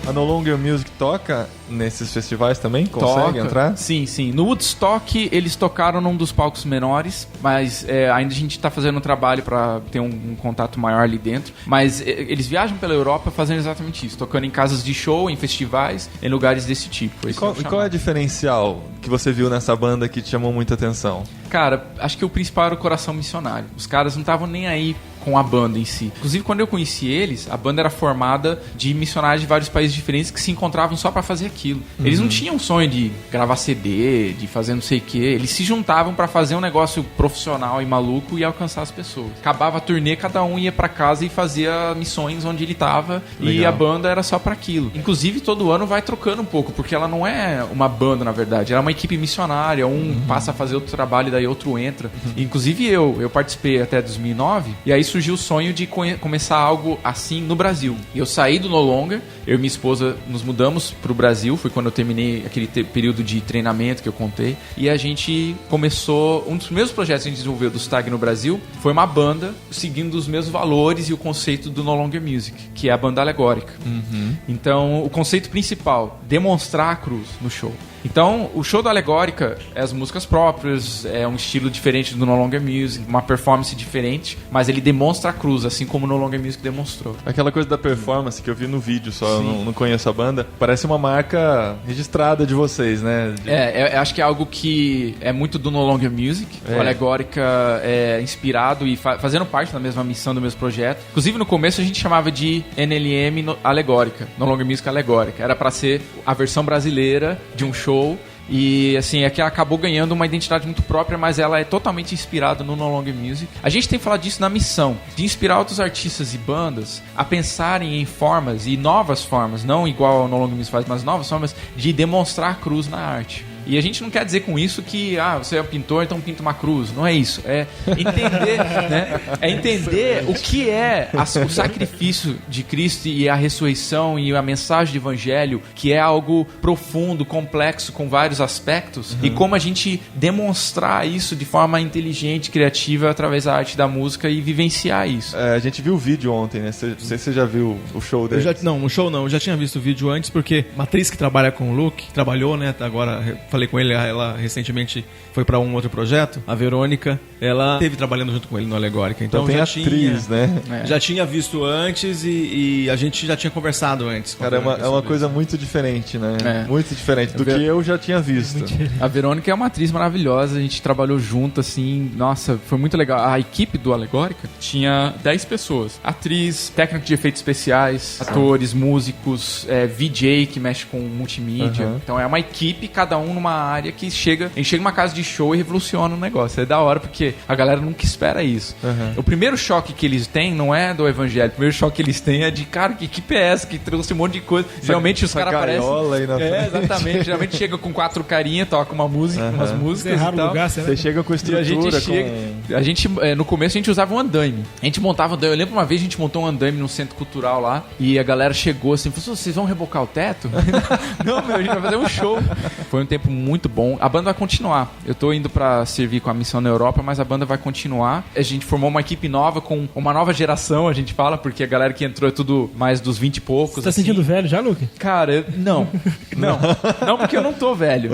A No Longer Music toca nesses festivais também? Consegue entrar? Sim, sim. No Woodstock, eles tocaram num dos palcos menores, mas ainda a gente tá fazendo um trabalho para ter um contato maior ali dentro. Mas eles viajam pela Europa fazendo exatamente isso, tocando em casas de show, em festivais, em lugares desse tipo. E qual é o diferencial que você viu nessa banda que te chamou muita atenção? Cara, acho que o principal era o coração missionário. Os caras não estavam nem aí com a banda em si. Inclusive, quando eu conheci eles, a banda era formada de missionários de vários países diferentes que se encontravam só pra fazer aquilo. Eles não tinham sonho de gravar CD, de fazer não sei o quê. Eles se juntavam pra fazer um negócio profissional e maluco e alcançar as pessoas. Acabava a turnê, cada um ia pra casa e fazia missões onde ele tava. Legal. E a banda era só pra aquilo. Inclusive, todo ano vai trocando um pouco, porque ela não é uma banda, na verdade. Ela é uma equipe missionária. Um passa a fazer outro trabalho, daí outro entra. Inclusive, eu participei até 2009, e aí surgiu o sonho de começar algo assim no Brasil. Eu saí do No Longer, eu e minha esposa nos mudamos pro Brasil, foi quando eu terminei aquele período de treinamento que eu contei, e a gente começou, um dos primeiros projetos que a gente desenvolveu do STAG no Brasil, foi uma banda seguindo os mesmos valores e o conceito do No Longer Music, que é a banda alegórica. Então, o conceito principal, demonstrar a cruz no show. Então, o show da Alegórica é as músicas próprias, é um estilo diferente do No Longer Music, uma performance diferente, mas ele demonstra a cruz, assim como o No Longer Music demonstrou. Aquela coisa da performance que eu vi no vídeo só, eu não conheço a banda, parece uma marca registrada de vocês, né? Eu acho que é algo que é muito do No Longer Music. O Alegórica é inspirado e fazendo parte da mesma missão do mesmo projeto. Inclusive, no começo a gente chamava de NLM Alegórica, No Longer Music Alegórica. Era pra ser a versão brasileira de um show. E assim, é que ela acabou ganhando uma identidade muito própria, mas ela é totalmente inspirada no No Longer Music. A gente tem falado disso na missão, de inspirar outros artistas e bandas a pensarem em formas e novas formas, não igual ao No Longer Music faz, mas novas formas de demonstrar a cruz na arte. E a gente não quer dizer com isso que você é um pintor, então pinta uma cruz. Não é isso. É entender, né? É entender o que é o sacrifício de Cristo e a ressurreição e a mensagem do Evangelho, que é algo profundo, complexo, com vários aspectos, e como a gente demonstrar isso de forma inteligente, criativa, através da arte da música e vivenciar isso. A gente viu o vídeo ontem, né? Não sei se você já viu o show dele. O show não. Eu já tinha visto o vídeo antes, porque uma atriz que trabalha com o Luke, trabalhou, né? Agora... Falei com ele, ela recentemente foi para um outro projeto, a Verônica, ela esteve trabalhando junto com ele no Alegórica. Então tem atriz, né? Já tinha visto antes e a gente já tinha conversado antes. Cara, é uma coisa muito diferente, né? Muito diferente do que eu já tinha visto. A Verônica é uma atriz maravilhosa, a gente trabalhou junto, assim, nossa, foi muito legal. A equipe do Alegórica tinha 10 pessoas. Atriz, técnico de efeitos especiais, atores, músicos, VJ que mexe com multimídia. Então é uma equipe, cada um numa área que a gente chega numa casa de show e revoluciona o negócio. É da hora porque a galera nunca espera isso. O primeiro choque que eles têm não é do evangelho. O primeiro choque que eles têm é de, cara, que equipe é essa que trouxe um monte de coisa. Geralmente os caras aparecem... exatamente. Geralmente chega com 4 carinhas, toca uma música, umas músicas e tal. Lugar, você chega com estrutura. A gente no começo a gente usava um andaime. A gente montava um andaime. Eu lembro uma vez a gente montou um andaime num centro cultural lá e a galera chegou assim, falou, vocês vão rebocar o teto? Não, a gente vai fazer um show. Foi um tempo muito bom. A banda vai continuar. Eu tô indo pra servir com a missão na Europa, mas a banda vai continuar. A gente formou uma equipe nova, com uma nova geração, a gente fala, porque a galera que entrou é tudo mais dos 20 e poucos. Você tá sentindo velho já, Luke? Cara, não, porque eu não tô velho.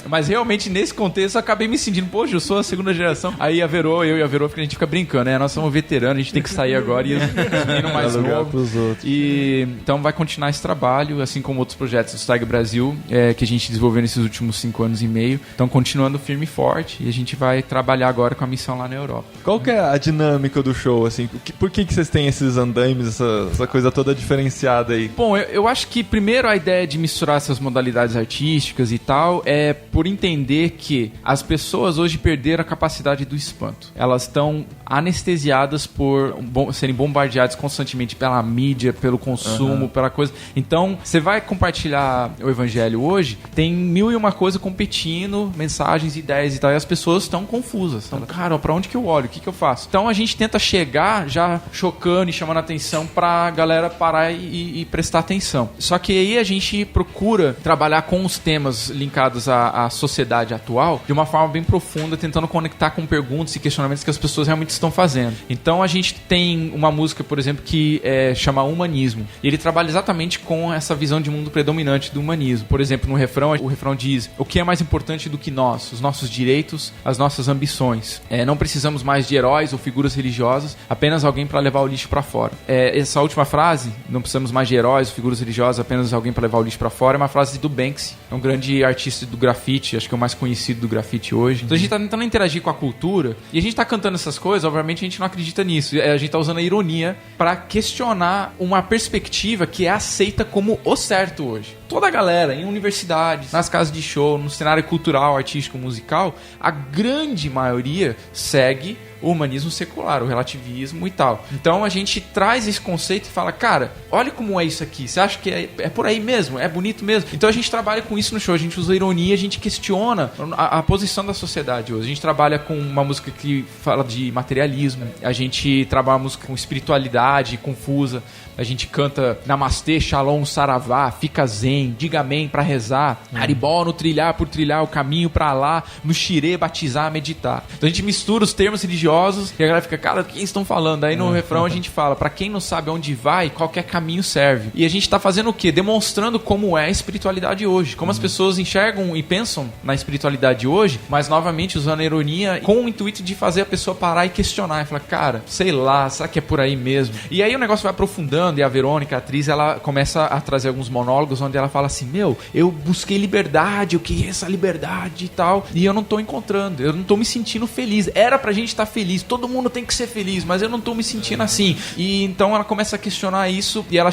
Mas realmente, nesse contexto, eu acabei me sentindo, poxa, eu sou a segunda geração. Aí eu e a Verô, a gente fica brincando, né? Nós somos veteranos, a gente tem que sair agora e ir mais novo. E então vai continuar esse trabalho, assim como outros projetos do STAG Brasil, que a gente desenvolveu nesses últimos 5 anos e meio. Então, continuando firme e forte, e a gente vai trabalhar agora com a missão lá na Europa. Qual que é a dinâmica do show, assim? Por que vocês têm esses andaimes, essa coisa toda diferenciada aí? Bom, eu acho que primeiro a ideia de misturar essas modalidades artísticas e tal é por entender que as pessoas hoje perderam a capacidade do espanto. Elas estão anestesiadas por serem bombardeadas constantemente pela mídia, pelo consumo, pela coisa. Então, você vai compartilhar o evangelho hoje, tem 1001 coisa competindo, mensagens, ideias e tal, e as pessoas estão confusas. Então, cara, pra onde que eu olho? O que que eu faço? Então, a gente tenta chegar já chocando e chamando a atenção pra galera parar e prestar atenção. Só que aí a gente procura trabalhar com os temas linkados à sociedade atual de uma forma bem profunda, tentando conectar com perguntas e questionamentos que as pessoas realmente estão fazendo. Então, a gente tem uma música, por exemplo, que chama Humanismo. E ele trabalha exatamente com essa visão de mundo predominante do humanismo. Por exemplo, no refrão, o refrão diz: o que é mais importante do que nós? Os nossos direitos, as nossas ambições. Não precisamos mais de heróis ou figuras religiosas, apenas alguém para levar o lixo para fora. Essa última frase, não precisamos mais de heróis ou figuras religiosas, apenas alguém para levar o lixo para fora, é uma frase do Banksy. É um grande artista do grafite, acho que é o mais conhecido do grafite hoje. Então a gente tá tentando interagir com a cultura e a gente tá cantando essas coisas, obviamente a gente não acredita nisso. A gente tá usando a ironia para questionar uma perspectiva que é aceita como o certo hoje. Toda a galera, em universidades, nas casas de show, no cenário cultural, artístico, musical, a grande maioria segue o humanismo secular, o relativismo e tal. Então a gente traz esse conceito e fala, cara, olha como é isso aqui. Você acha que é por aí mesmo? É bonito mesmo? Então a gente trabalha com isso no show. A gente usa ironia, a gente questiona a posição da sociedade hoje. A gente trabalha com uma música que fala de materialismo. A gente trabalha música com espiritualidade confusa. A gente canta Namastê, Shalom, Saravá, fica zen, diga amém pra rezar, Aribó no trilhar por trilhar o caminho pra lá, no xirê batizar, meditar. Então a gente mistura os termos religiosos e a galera fica, cara, o que estão falando? Aí no refrão a gente fala, pra quem não sabe onde vai, qualquer caminho serve. E a gente tá fazendo o quê? Demonstrando como é a espiritualidade hoje, como as pessoas enxergam e pensam na espiritualidade hoje, mas novamente usando a ironia com o intuito de fazer a pessoa parar e questionar e falar, cara, sei lá, será que é por aí mesmo? E aí o negócio vai aprofundando e a Verônica, a atriz, ela começa a trazer alguns monólogos onde ela fala assim, eu busquei liberdade, eu queria essa liberdade e tal, e eu não tô encontrando, eu não tô me sentindo feliz. Era pra gente estar feliz, todo mundo tem que ser feliz, mas eu não tô me sentindo assim. E então ela começa a questionar isso e ela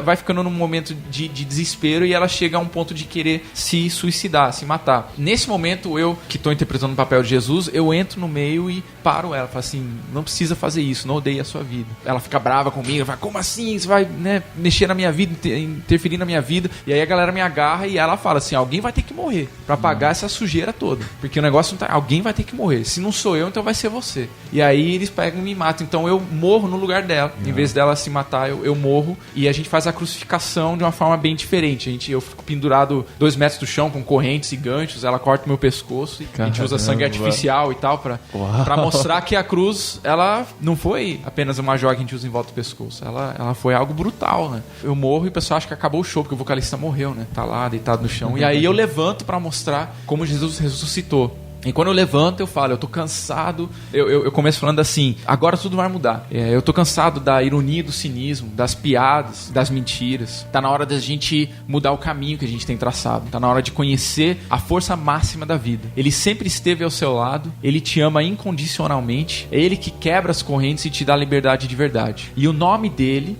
vai ficando num momento de desespero e ela chega a um ponto de querer se suicidar, se matar. Nesse momento, eu, que tô interpretando o papel de Jesus, eu entro no meio e paro ela, falo assim, não precisa fazer isso, não odeie a sua vida. Ela fica brava comigo, fala, como assim? Você vai, mexer na minha vida, interferir na minha vida. E aí a galera me agarra e ela fala assim, alguém vai ter que morrer pra pagar essa sujeira toda. Porque o negócio não tá... Alguém vai ter que morrer. Se não sou eu, então vai ser você. E aí eles pegam e me matam. Então eu morro no lugar dela. Em vez dela se matar, eu morro. E a gente faz a crucificação de uma forma bem diferente. Eu fico pendurado 2 metros do chão com correntes e ganchos. Ela corta o meu pescoço. E a gente usa sangue artificial e tal pra mostrar que a cruz, ela não foi apenas uma joia que a gente usa em volta do pescoço. Ela foi algo brutal, né? Eu morro e o pessoal acha que acabou o show, porque o vocalista morreu, né? Tá lá, deitado no chão. E aí eu levanto pra mostrar como Jesus ressuscitou. E quando eu levanto, eu falo, eu tô cansado. Eu começo falando assim, agora tudo vai mudar. Eu tô cansado da ironia, do cinismo, das piadas, das mentiras. Tá na hora da gente mudar o caminho que a gente tem traçado. Tá na hora de conhecer a força máxima da vida. Ele sempre esteve ao seu lado, ele te ama incondicionalmente. É ele que quebra as correntes e te dá liberdade de verdade. E o nome dele...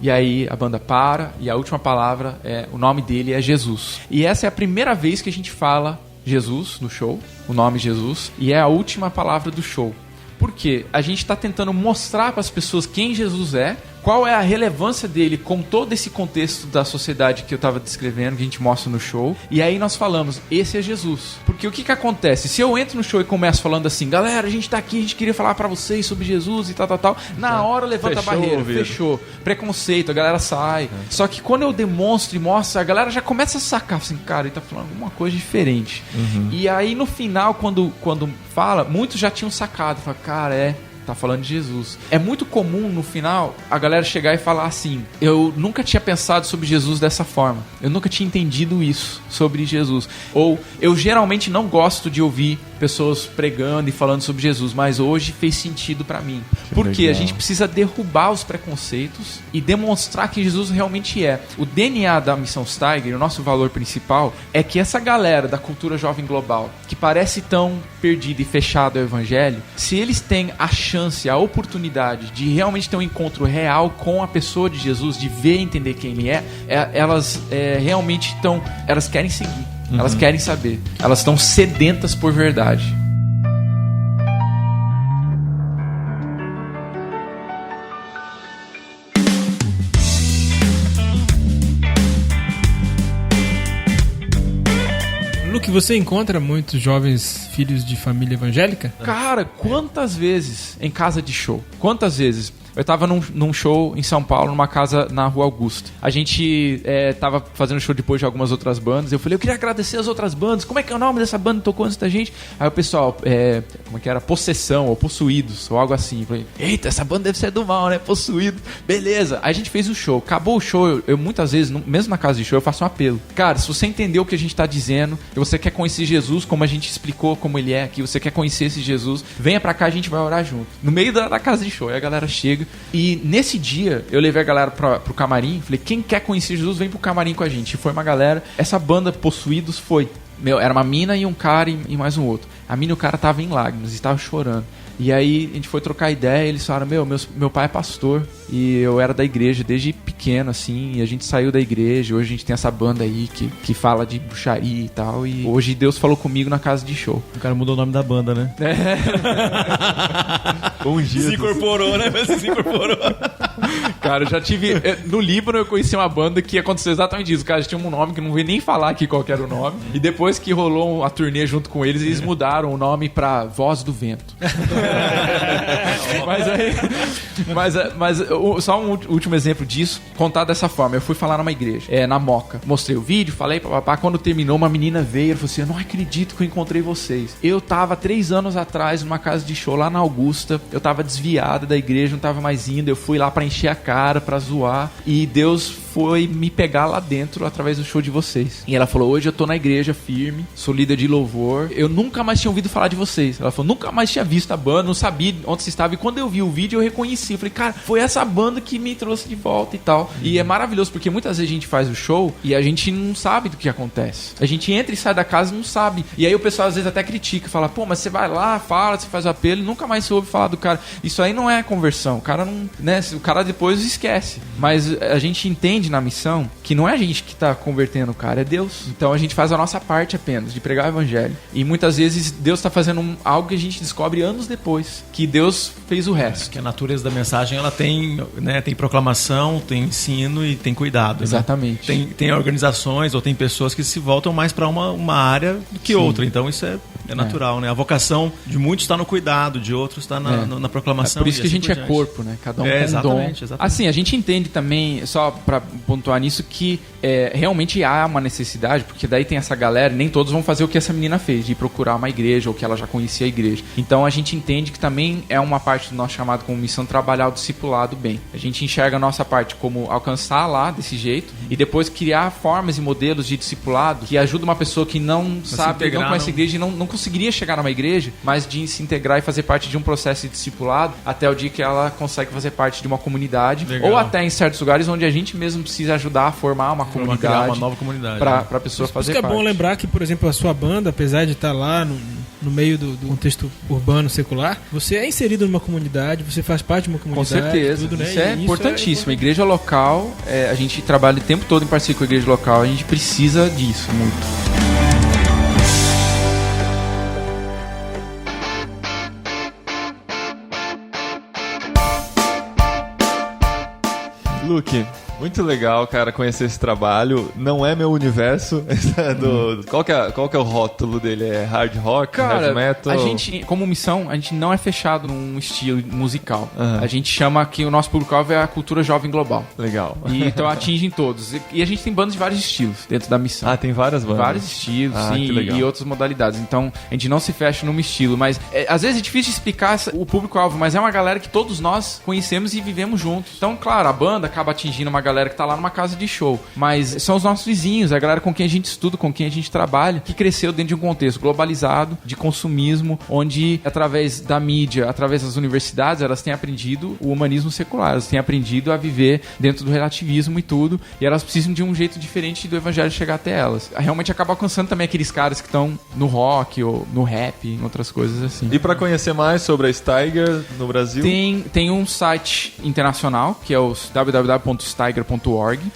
E aí a banda para e a última palavra o nome dele é Jesus. E essa é a primeira vez que a gente fala Jesus no show, o nome Jesus, e é a última palavra do show. Por quê? A gente está tentando mostrar para as pessoas quem Jesus é, qual é a relevância dele com todo esse contexto da sociedade que eu estava descrevendo, que a gente mostra no show. E aí nós falamos, esse é Jesus. Porque o que acontece? Se eu entro no show e começo falando assim, galera, a gente tá aqui, a gente queria falar para vocês sobre Jesus e tal, na hora levanta a barreira, fechou. Preconceito, a galera sai. Só que quando eu demonstro e mostro, a galera já começa a sacar, assim, cara, ele tá falando alguma coisa diferente. E aí no final, quando fala, muitos já tinham sacado, fala, cara, tá falando de Jesus. É muito comum no final a galera chegar e falar assim, eu nunca tinha pensado sobre Jesus dessa forma, eu nunca tinha entendido isso sobre Jesus, ou eu geralmente não gosto de ouvir pessoas pregando e falando sobre Jesus, mas hoje fez sentido pra mim. Porque a gente precisa derrubar os preconceitos e demonstrar que Jesus realmente é. O DNA da Missão Steiger, o nosso valor principal, é que essa galera da cultura jovem global, que parece tão perdida e fechada ao evangelho, se eles têm a chance, a oportunidade de realmente ter um encontro real com a pessoa de Jesus, de ver e entender quem ele elas realmente elas querem seguir. Elas querem saber. Elas estão sedentas por verdade. Luke, você encontra muitos jovens filhos de família evangélica? Cara, quantas vezes em casa de show? Quantas vezes? Eu tava num show em São Paulo, numa casa na Rua Augusta. A gente tava fazendo show depois de algumas outras bandas. Eu falei, eu queria agradecer as outras bandas. Como é que é o nome dessa banda que tocou antes da gente? Aí o pessoal, como é que era? Possessão ou Possuídos, ou algo assim. Eu falei, eita, essa banda deve ser do mal, né? Possuído. Beleza. Aí a gente fez o show. Acabou o show, eu muitas vezes, mesmo na casa de show, eu faço um apelo. Cara, se você entendeu o que a gente tá dizendo, e você quer conhecer Jesus, como a gente explicou como ele é aqui, você quer conhecer esse Jesus, venha pra cá, a gente vai orar junto. No meio da casa de show. Aí a galera chega. E nesse dia, eu levei a galera pro camarim. Falei, quem quer conhecer Jesus, vem pro camarim com a gente. E foi uma galera. Essa banda Possuídos foi... era uma mina e um cara e mais um outro. A mina e o cara tava em lágrimas, estava chorando. E aí a gente foi trocar ideia e eles falaram, meu pai é pastor e eu era da igreja desde pequeno, assim, e a gente saiu da igreja, hoje a gente tem essa banda aí que fala de bruxaria e tal, e hoje Deus falou comigo na casa de show. O cara mudou o nome da banda, né? Ungido. Se incorporou, né? Se incorporou. Cara, eu já tive... No Líbano eu conheci uma banda que aconteceu exatamente isso. Os caras tinham um nome que eu não vou nem falar aqui qual que era o nome. E depois que rolou a turnê junto com eles, eles mudaram o nome pra Voz do Vento. Mas só um último exemplo disso, contar dessa forma. Eu fui falar numa igreja, na Moca. Mostrei o vídeo, falei, papapá. Quando terminou, uma menina veio e falou assim, eu não acredito que eu encontrei vocês. Eu tava 3 anos atrás numa casa de show lá na Augusta. Eu tava desviado da igreja, não tava mais indo. Eu fui lá pra encher a cara, pra zoar. E Deus foi me pegar lá dentro através do show de vocês. E ela falou, hoje eu tô na igreja firme, sou líder de louvor. Eu nunca mais tinha ouvido falar de vocês. Ela falou, nunca mais tinha visto a banda, não sabia onde você estava. E quando eu vi o vídeo, eu reconheci. Eu falei, cara, foi essa banda que me trouxe de volta e tal. E é maravilhoso, porque muitas vezes a gente faz o show e a gente não sabe do que acontece. A gente entra e sai da casa e não sabe. E aí o pessoal às vezes até critica, fala, pô, mas você vai lá, fala, você faz o apelo e nunca mais se ouve falar do cara. Isso aí não é conversão. O cara não, né? O cara depois esquece. Mas a gente entende na missão que não é a gente que tá convertendo o cara, é Deus. Então a gente faz a nossa parte apenas, de pregar o evangelho. E muitas vezes Deus tá fazendo algo que a gente descobre anos depois, que Deus fez o resto. Que a natureza da mensagem, ela tem, né, tem proclamação, tem ensino e tem cuidado. Exatamente. Né? Tem organizações ou tem pessoas que se voltam mais para uma área do que outra. Então isso é natural, né? A vocação de muitos está no cuidado, de outros está na proclamação. É por isso que a gente é corpo, né? Cada um com um dom. Exatamente. Assim, a gente entende também, só para pontuar nisso, que realmente há uma necessidade, porque daí tem essa galera, nem todos vão fazer o que essa menina fez, de procurar uma igreja ou que ela já conhecia a igreja. Então a gente entende que também é uma parte do nosso chamado como missão trabalhar o discipulado bem. A gente enxerga a nossa parte como alcançar lá desse jeito e depois criar formas e modelos de discipulado que ajudam uma pessoa que não sabe, não conhece a igreja e não conseguiria chegar numa igreja, mas de se integrar e fazer parte de um processo de discipulado até o dia que ela consegue fazer parte de uma comunidade. Legal. Ou até em certos lugares onde a gente mesmo precisa ajudar a formar uma comunidade, criar uma nova comunidade para a pessoa fazer parte. É bom lembrar que, por exemplo, a sua banda, apesar de estar lá no meio do contexto urbano secular, você é inserido numa comunidade, você faz parte de uma comunidade. Com certeza, tudo, né? Isso é importantíssimo. A igreja local, a gente trabalha o tempo todo em parceria com a igreja local, a gente precisa disso muito. Luke, muito legal, cara, conhecer esse trabalho. Não é meu universo. Qual que é o rótulo dele? É hard rock, cara, heavy metal? A gente, como missão, a gente não é fechado num estilo musical. A gente chama que o nosso público-alvo é a cultura jovem global. Legal. E então atingem todos. E a gente tem bandas de vários estilos dentro da missão. Ah, tem várias bandas? Vários estilos, sim, e outras modalidades. Então, a gente não se fecha num estilo. Mas, às vezes é difícil de explicar o público-alvo, mas é uma galera que todos nós conhecemos e vivemos juntos. Então, claro, a banda acaba atingindo uma galera que tá lá numa casa de show, mas são os nossos vizinhos, a galera com quem a gente estuda, com quem a gente trabalha, que cresceu dentro de um contexto globalizado, de consumismo, onde através da mídia, através das universidades, elas têm aprendido o humanismo secular, elas têm aprendido a viver dentro do relativismo e tudo, e elas precisam de um jeito diferente do evangelho chegar até elas. Realmente acaba alcançando também aqueles caras que estão no rock ou no rap, em outras coisas assim. E para conhecer mais sobre a Steiger no Brasil? Tem um site internacional, que é o www.steiger.org.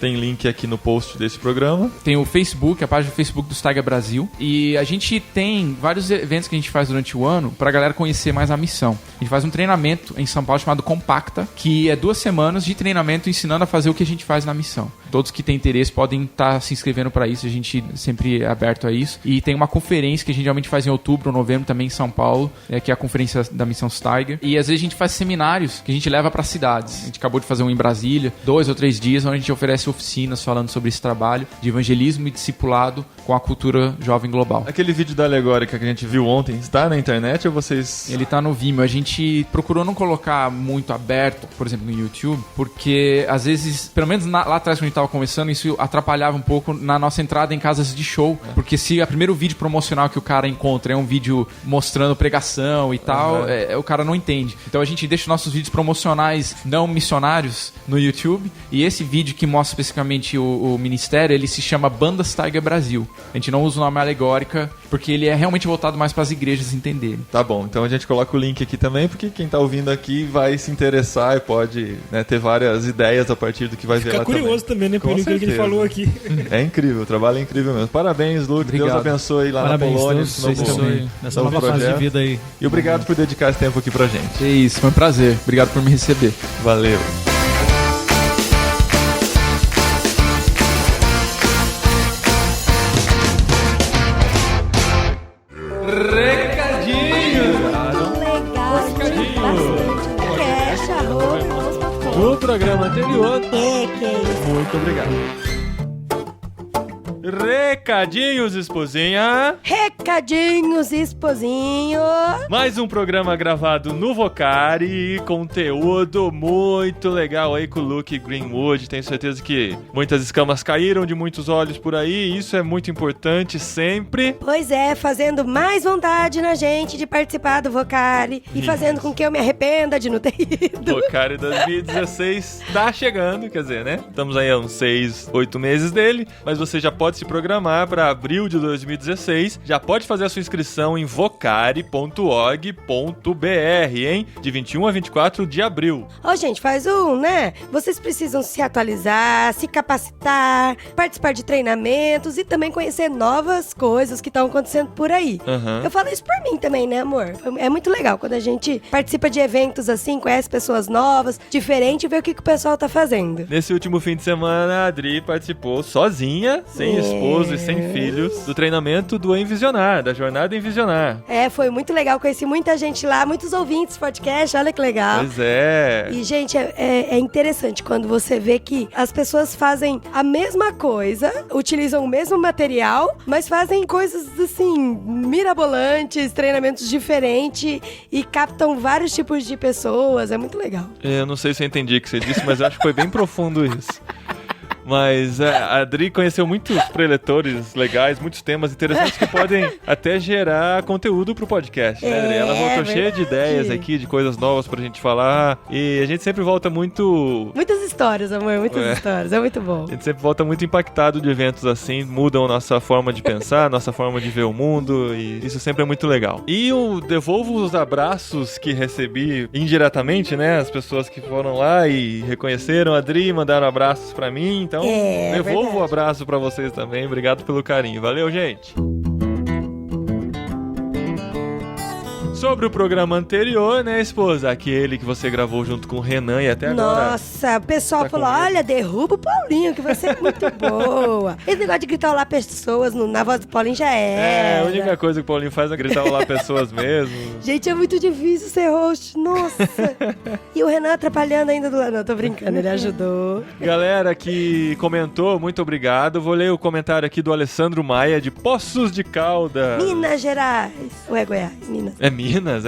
Tem link aqui no post desse programa. Tem o Facebook, a página do Facebook do Steiger Brasil. E a gente tem vários eventos que a gente faz durante o ano pra galera conhecer mais a missão. A gente faz um treinamento em São Paulo chamado Compacta, que é 2 semanas de treinamento ensinando a fazer o que a gente faz na missão. todos que têm interesse podem estar se inscrevendo para isso, a gente sempre é aberto a isso. E tem uma conferência que a gente geralmente faz em outubro ou novembro também em São Paulo, que é a conferência da Missão Steiger. E às vezes a gente faz seminários que a gente leva para cidades. A gente acabou de fazer um em Brasília, 2 ou 3 dias, onde a gente oferece oficinas falando sobre esse trabalho de evangelismo e discipulado com a cultura jovem global. Aquele vídeo da alegórica que a gente viu ontem, está na internet ou vocês... Ele tá no Vimeo. A gente procurou não colocar muito aberto, por exemplo, no YouTube, porque às vezes, pelo menos lá atrás quando a gente tava conversando, isso atrapalhava um pouco na nossa entrada em casas de show. Porque se o primeiro vídeo promocional que o cara encontra é um vídeo mostrando pregação e tal, o cara não entende. Então a gente deixa nossos vídeos promocionais não missionários no YouTube, e esse vídeo que mostra especificamente o ministério, ele se chama Banda Steiger Brasil. A gente não usa o nome alegórica, porque ele é realmente voltado mais para as igrejas entenderem. Tá bom, então a gente coloca o link aqui também, porque quem tá ouvindo aqui vai se interessar e pode, né, ter várias ideias a partir do que vai ver lá também. Fica curioso também, né, pelo que ele falou aqui. É incrível, o trabalho é incrível mesmo. Parabéns, Luke. Obrigado. Deus abençoe lá na Polônia. Deus abençoe nessa nova fase de vida aí. E obrigado por dedicar esse tempo aqui pra gente. É isso, foi um prazer. Obrigado por me receber. Valeu. No programa anterior. Muito obrigado. Recadinhos, esposinha. Recadinhos, esposinho. Mais um programa gravado no Vocari, conteúdo muito legal aí com o Luke Greenwood. Tenho certeza que muitas escamas caíram de muitos olhos por aí. Isso é muito importante sempre. Pois é, fazendo mais vontade na gente de participar do Vocari e fazendo com que eu me arrependa de não ter ido. Vocari 2016 tá chegando, quer dizer, né? Estamos aí há uns 6, 8 meses dele, mas você já pode se programar para abril de 2016. Já pode fazer a sua inscrição em vocari.org.br, hein? De 21 a 24 de abril. Ô, gente, faz né? Vocês precisam se atualizar, se capacitar, participar de treinamentos e também conhecer novas coisas que estão acontecendo por aí. Eu falo isso por mim também, né, amor? É muito legal quando a gente participa de eventos assim, conhece pessoas novas, diferente, e vê o que o pessoal tá fazendo. Nesse último fim de semana, a Adri participou sozinha, sem esposo e sem filhos, do treinamento do Envisionar, da jornada Envisionar. Foi muito legal, conheci muita gente lá, muitos ouvintes do podcast, olha que legal. Pois é. E, gente, é interessante quando você vê que as pessoas fazem a mesma coisa, utilizam o mesmo material, mas fazem coisas, assim, mirabolantes, treinamentos diferentes e captam vários tipos de pessoas, é muito legal. Eu não sei se eu entendi o que você disse, mas eu acho que foi bem profundo isso. Mas a Adri conheceu muitos preletores legais, muitos temas interessantes que podem até gerar conteúdo pro podcast, né, Adri? Ela voltou cheia de ideias aqui, de coisas novas pra gente falar. E a gente sempre volta muito... Muitas histórias, amor, muitas histórias. É muito bom. A gente sempre volta muito impactado de eventos assim, mudam a nossa forma de pensar, nossa forma de ver o mundo, e isso sempre é muito legal. E eu devolvo os abraços que recebi indiretamente, né? As pessoas que foram lá e reconheceram a Adri, mandaram abraços pra mim, então devolvo o abraço pra vocês também. Obrigado pelo carinho. Valeu, gente! Sobre o programa anterior, né, esposa? Aquele que você gravou junto com o Renan e até agora... Nossa, o pessoal falou, olha, derruba o Paulinho, que você é muito boa. Esse negócio de gritar olá pessoas na voz do Paulinho já é. A única coisa que o Paulinho faz é gritar olá pessoas mesmo. Gente, é muito difícil ser host, nossa. E o Renan atrapalhando ainda do lado. Não, tô brincando, ele ajudou. Galera que comentou, muito obrigado. Vou ler o comentário aqui do Alessandro Maia, de Poços de Caldas. Minas Gerais. Ou é Goiás? Minas. É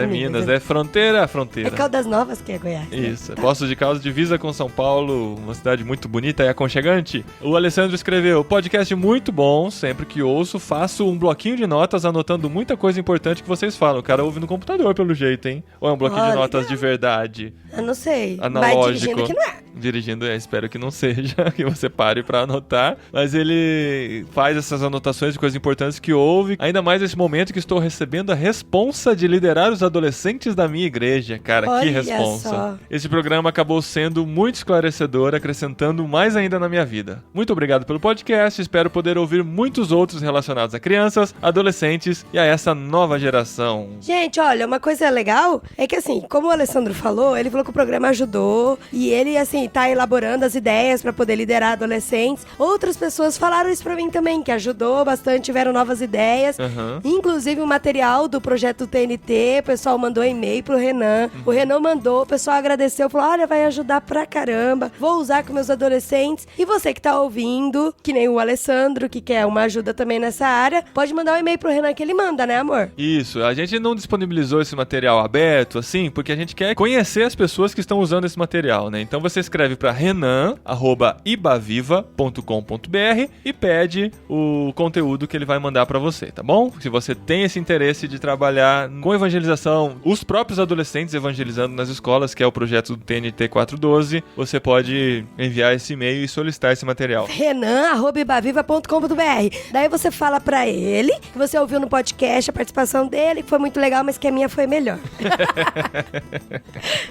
Minas. É fronteira. É Caldas Novas que é Goiás. Isso. Tá. Poços de Caldas, divisa com São Paulo, uma cidade muito bonita e aconchegante. O Alessandro escreveu, podcast muito bom, sempre que ouço, faço um bloquinho de notas anotando muita coisa importante que vocês falam. O cara ouve no computador, pelo jeito, hein? Ou é um bloquinho de notas de verdade? Eu não sei. Analógico. Mas dirigindo que não é. Dirigindo, espero que não seja, que você pare pra anotar. Mas ele faz essas anotações de coisas importantes que ouve. Ainda mais nesse momento que estou recebendo a responsa de liderar os adolescentes da minha igreja. Cara, olha que responsa. Só. Esse programa acabou sendo muito esclarecedor, acrescentando mais ainda na minha vida. Muito obrigado pelo podcast. Espero poder ouvir muitos outros relacionados a crianças, adolescentes e a essa nova geração. Gente, olha, uma coisa legal é que, assim, como o Alessandro falou, ele falou que o programa ajudou e ele, assim, tá elaborando as ideias pra poder liderar adolescentes. Outras pessoas falaram isso pra mim também, que ajudou bastante, tiveram novas ideias. Inclusive o material do projeto TNT, o pessoal mandou e-mail pro Renan. O Renan mandou, o pessoal agradeceu, falou, olha, vai ajudar pra caramba, vou usar com meus adolescentes. E você que tá ouvindo, que nem o Alessandro, que quer uma ajuda também nessa área, pode mandar um e-mail pro Renan que ele manda, né, amor? Isso, a gente não disponibilizou esse material aberto, assim, porque a gente quer conhecer as pessoas que estão usando esse material, né? Então você escreve para renan@ibaviva.com.br e pede o conteúdo que ele vai mandar para você, tá bom? Se você tem esse interesse de trabalhar com evangelização, os próprios adolescentes evangelizando nas escolas, que é o projeto do TNT 412, você pode enviar esse e-mail e solicitar esse material. renan@ibaviva.com.br. Daí você fala pra ele que você ouviu no podcast a participação dele, que foi muito legal, mas que a minha foi melhor.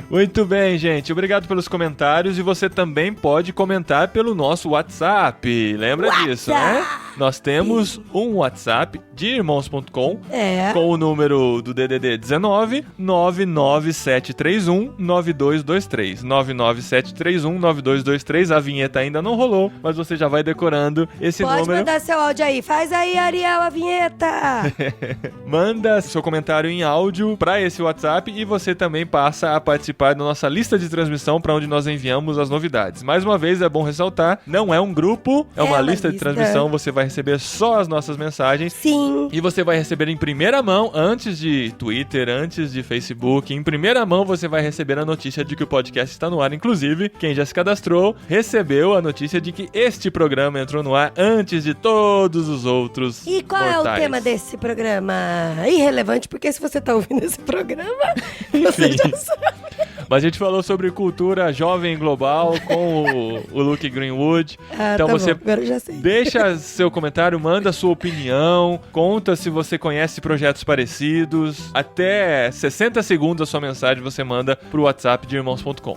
Muito bem, gente. Obrigado pelos comentários e você também pode comentar pelo nosso WhatsApp. Lembra disso, né? Nós temos um WhatsApp de irmãos.com com o número do DDD 19 99731 9223. 99731 9223. A vinheta ainda não rolou, mas você já vai decorando esse número. Pode mandar seu áudio aí. Faz aí, Ariel, a vinheta. Manda seu comentário em áudio para esse WhatsApp e você também passa a participar da nossa lista de transmissão para onde nós enviamos as novidades. Mais uma vez, é bom ressaltar, não é um grupo, é uma lista de transmissão. Você vai receber só as nossas mensagens. Sim. E você vai receber em primeira mão, antes de Twitter, antes de Facebook. Em primeira mão, você vai receber a notícia de que o podcast está no ar. Inclusive, quem já se cadastrou, recebeu a notícia de que este programa entrou no ar antes de todos os outros E qual portais. é o tema desse programa? Irrelevante, porque se você tá ouvindo esse programa, você já sabe. Mas a gente falou sobre cultura jovem global com o Luke Greenwood. Então tá você bom, agora eu já sei. deixa seu comentário, manda sua opinião, conta se você conhece projetos parecidos. Até 60 segundos a sua mensagem você manda pro WhatsApp de irmãos.com.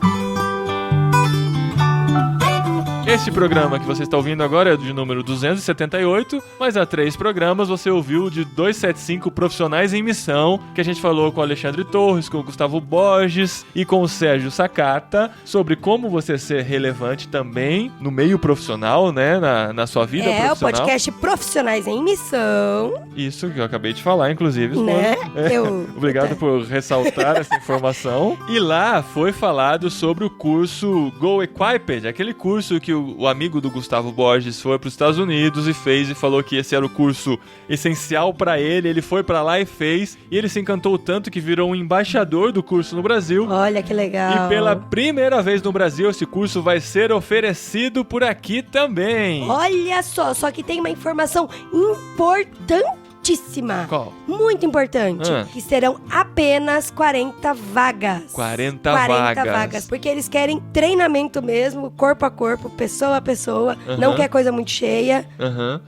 Este programa que você está ouvindo agora é de número 278, mas há 3 programas você ouviu de 275 profissionais em missão, que a gente falou com o Alexandre Torres, com o Gustavo Borges e com o Sérgio Sakata, sobre como você ser relevante também no meio profissional, né, na sua vida profissional. É, o podcast Profissionais em Missão. Isso que eu acabei de falar, inclusive. Né? Obrigado por ressaltar essa informação. E lá foi falado sobre o curso Go Equipped, aquele curso que o amigo do Gustavo Borges foi para os Estados Unidos e fez e falou que esse era o curso essencial para ele. Ele foi para lá e fez, e ele se encantou tanto que virou um embaixador do curso no Brasil. Olha que legal. E pela primeira vez no Brasil, esse curso vai ser oferecido por aqui também. Olha só que tem uma informação importantíssima. Qual? Muito importante. Que serão apenas 40 vagas. 40 vagas. Porque eles querem treinamento mesmo, corpo a corpo, pessoa a pessoa. Não quer coisa muito cheia.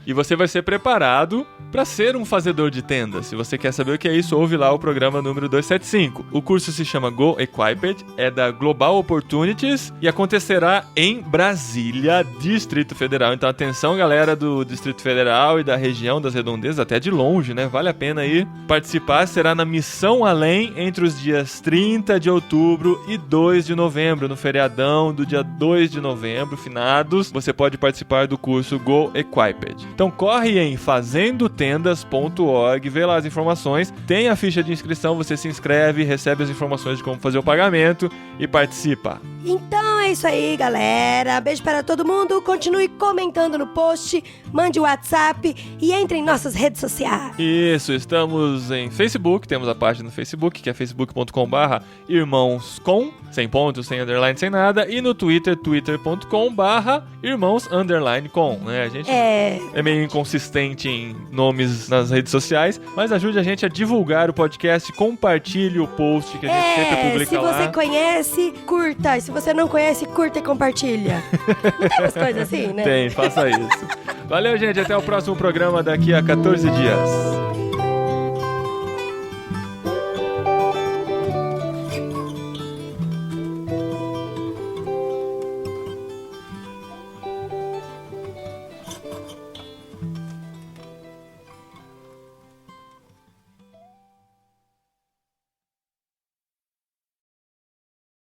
E você vai ser preparado para ser um fazedor de tendas. Se você quer saber o que é isso, ouve lá o programa número 275. O curso se chama Go Equipped, é da Global Opportunities e acontecerá em Brasília, Distrito Federal. Então atenção, galera do Distrito Federal e da região das redondezas, até de longe, né? Vale a pena ir participar. Será na Missão Além entre os dias 30 de outubro e 2 de novembro, no feriadão do dia 2 de novembro, finados. Você pode participar do curso Go Equipped. Então corre em fazendotendas.org, vê lá as informações, tem a ficha de inscrição, você se inscreve, recebe as informações de como fazer o pagamento e participa. Então é isso aí, galera. Beijo para todo mundo. Continue comentando no post, mande o WhatsApp e entre em nossas redes sociais. Isso, estamos em Facebook, temos a página no Facebook, que é facebook.com/irmãoscom, sem pontos, sem underline, sem nada, e no Twitter, twitter.com/irmãos_com, né? A gente é meio inconsistente em nomes nas redes sociais, mas ajude a gente a divulgar o podcast, compartilhe o post que a gente sempre publica lá. Se você conhece, curta, e se você não conhece, curta e compartilha. Não tem umas coisas assim, né? Tem, faça isso. Valeu, gente, até o próximo programa daqui a 14 dias.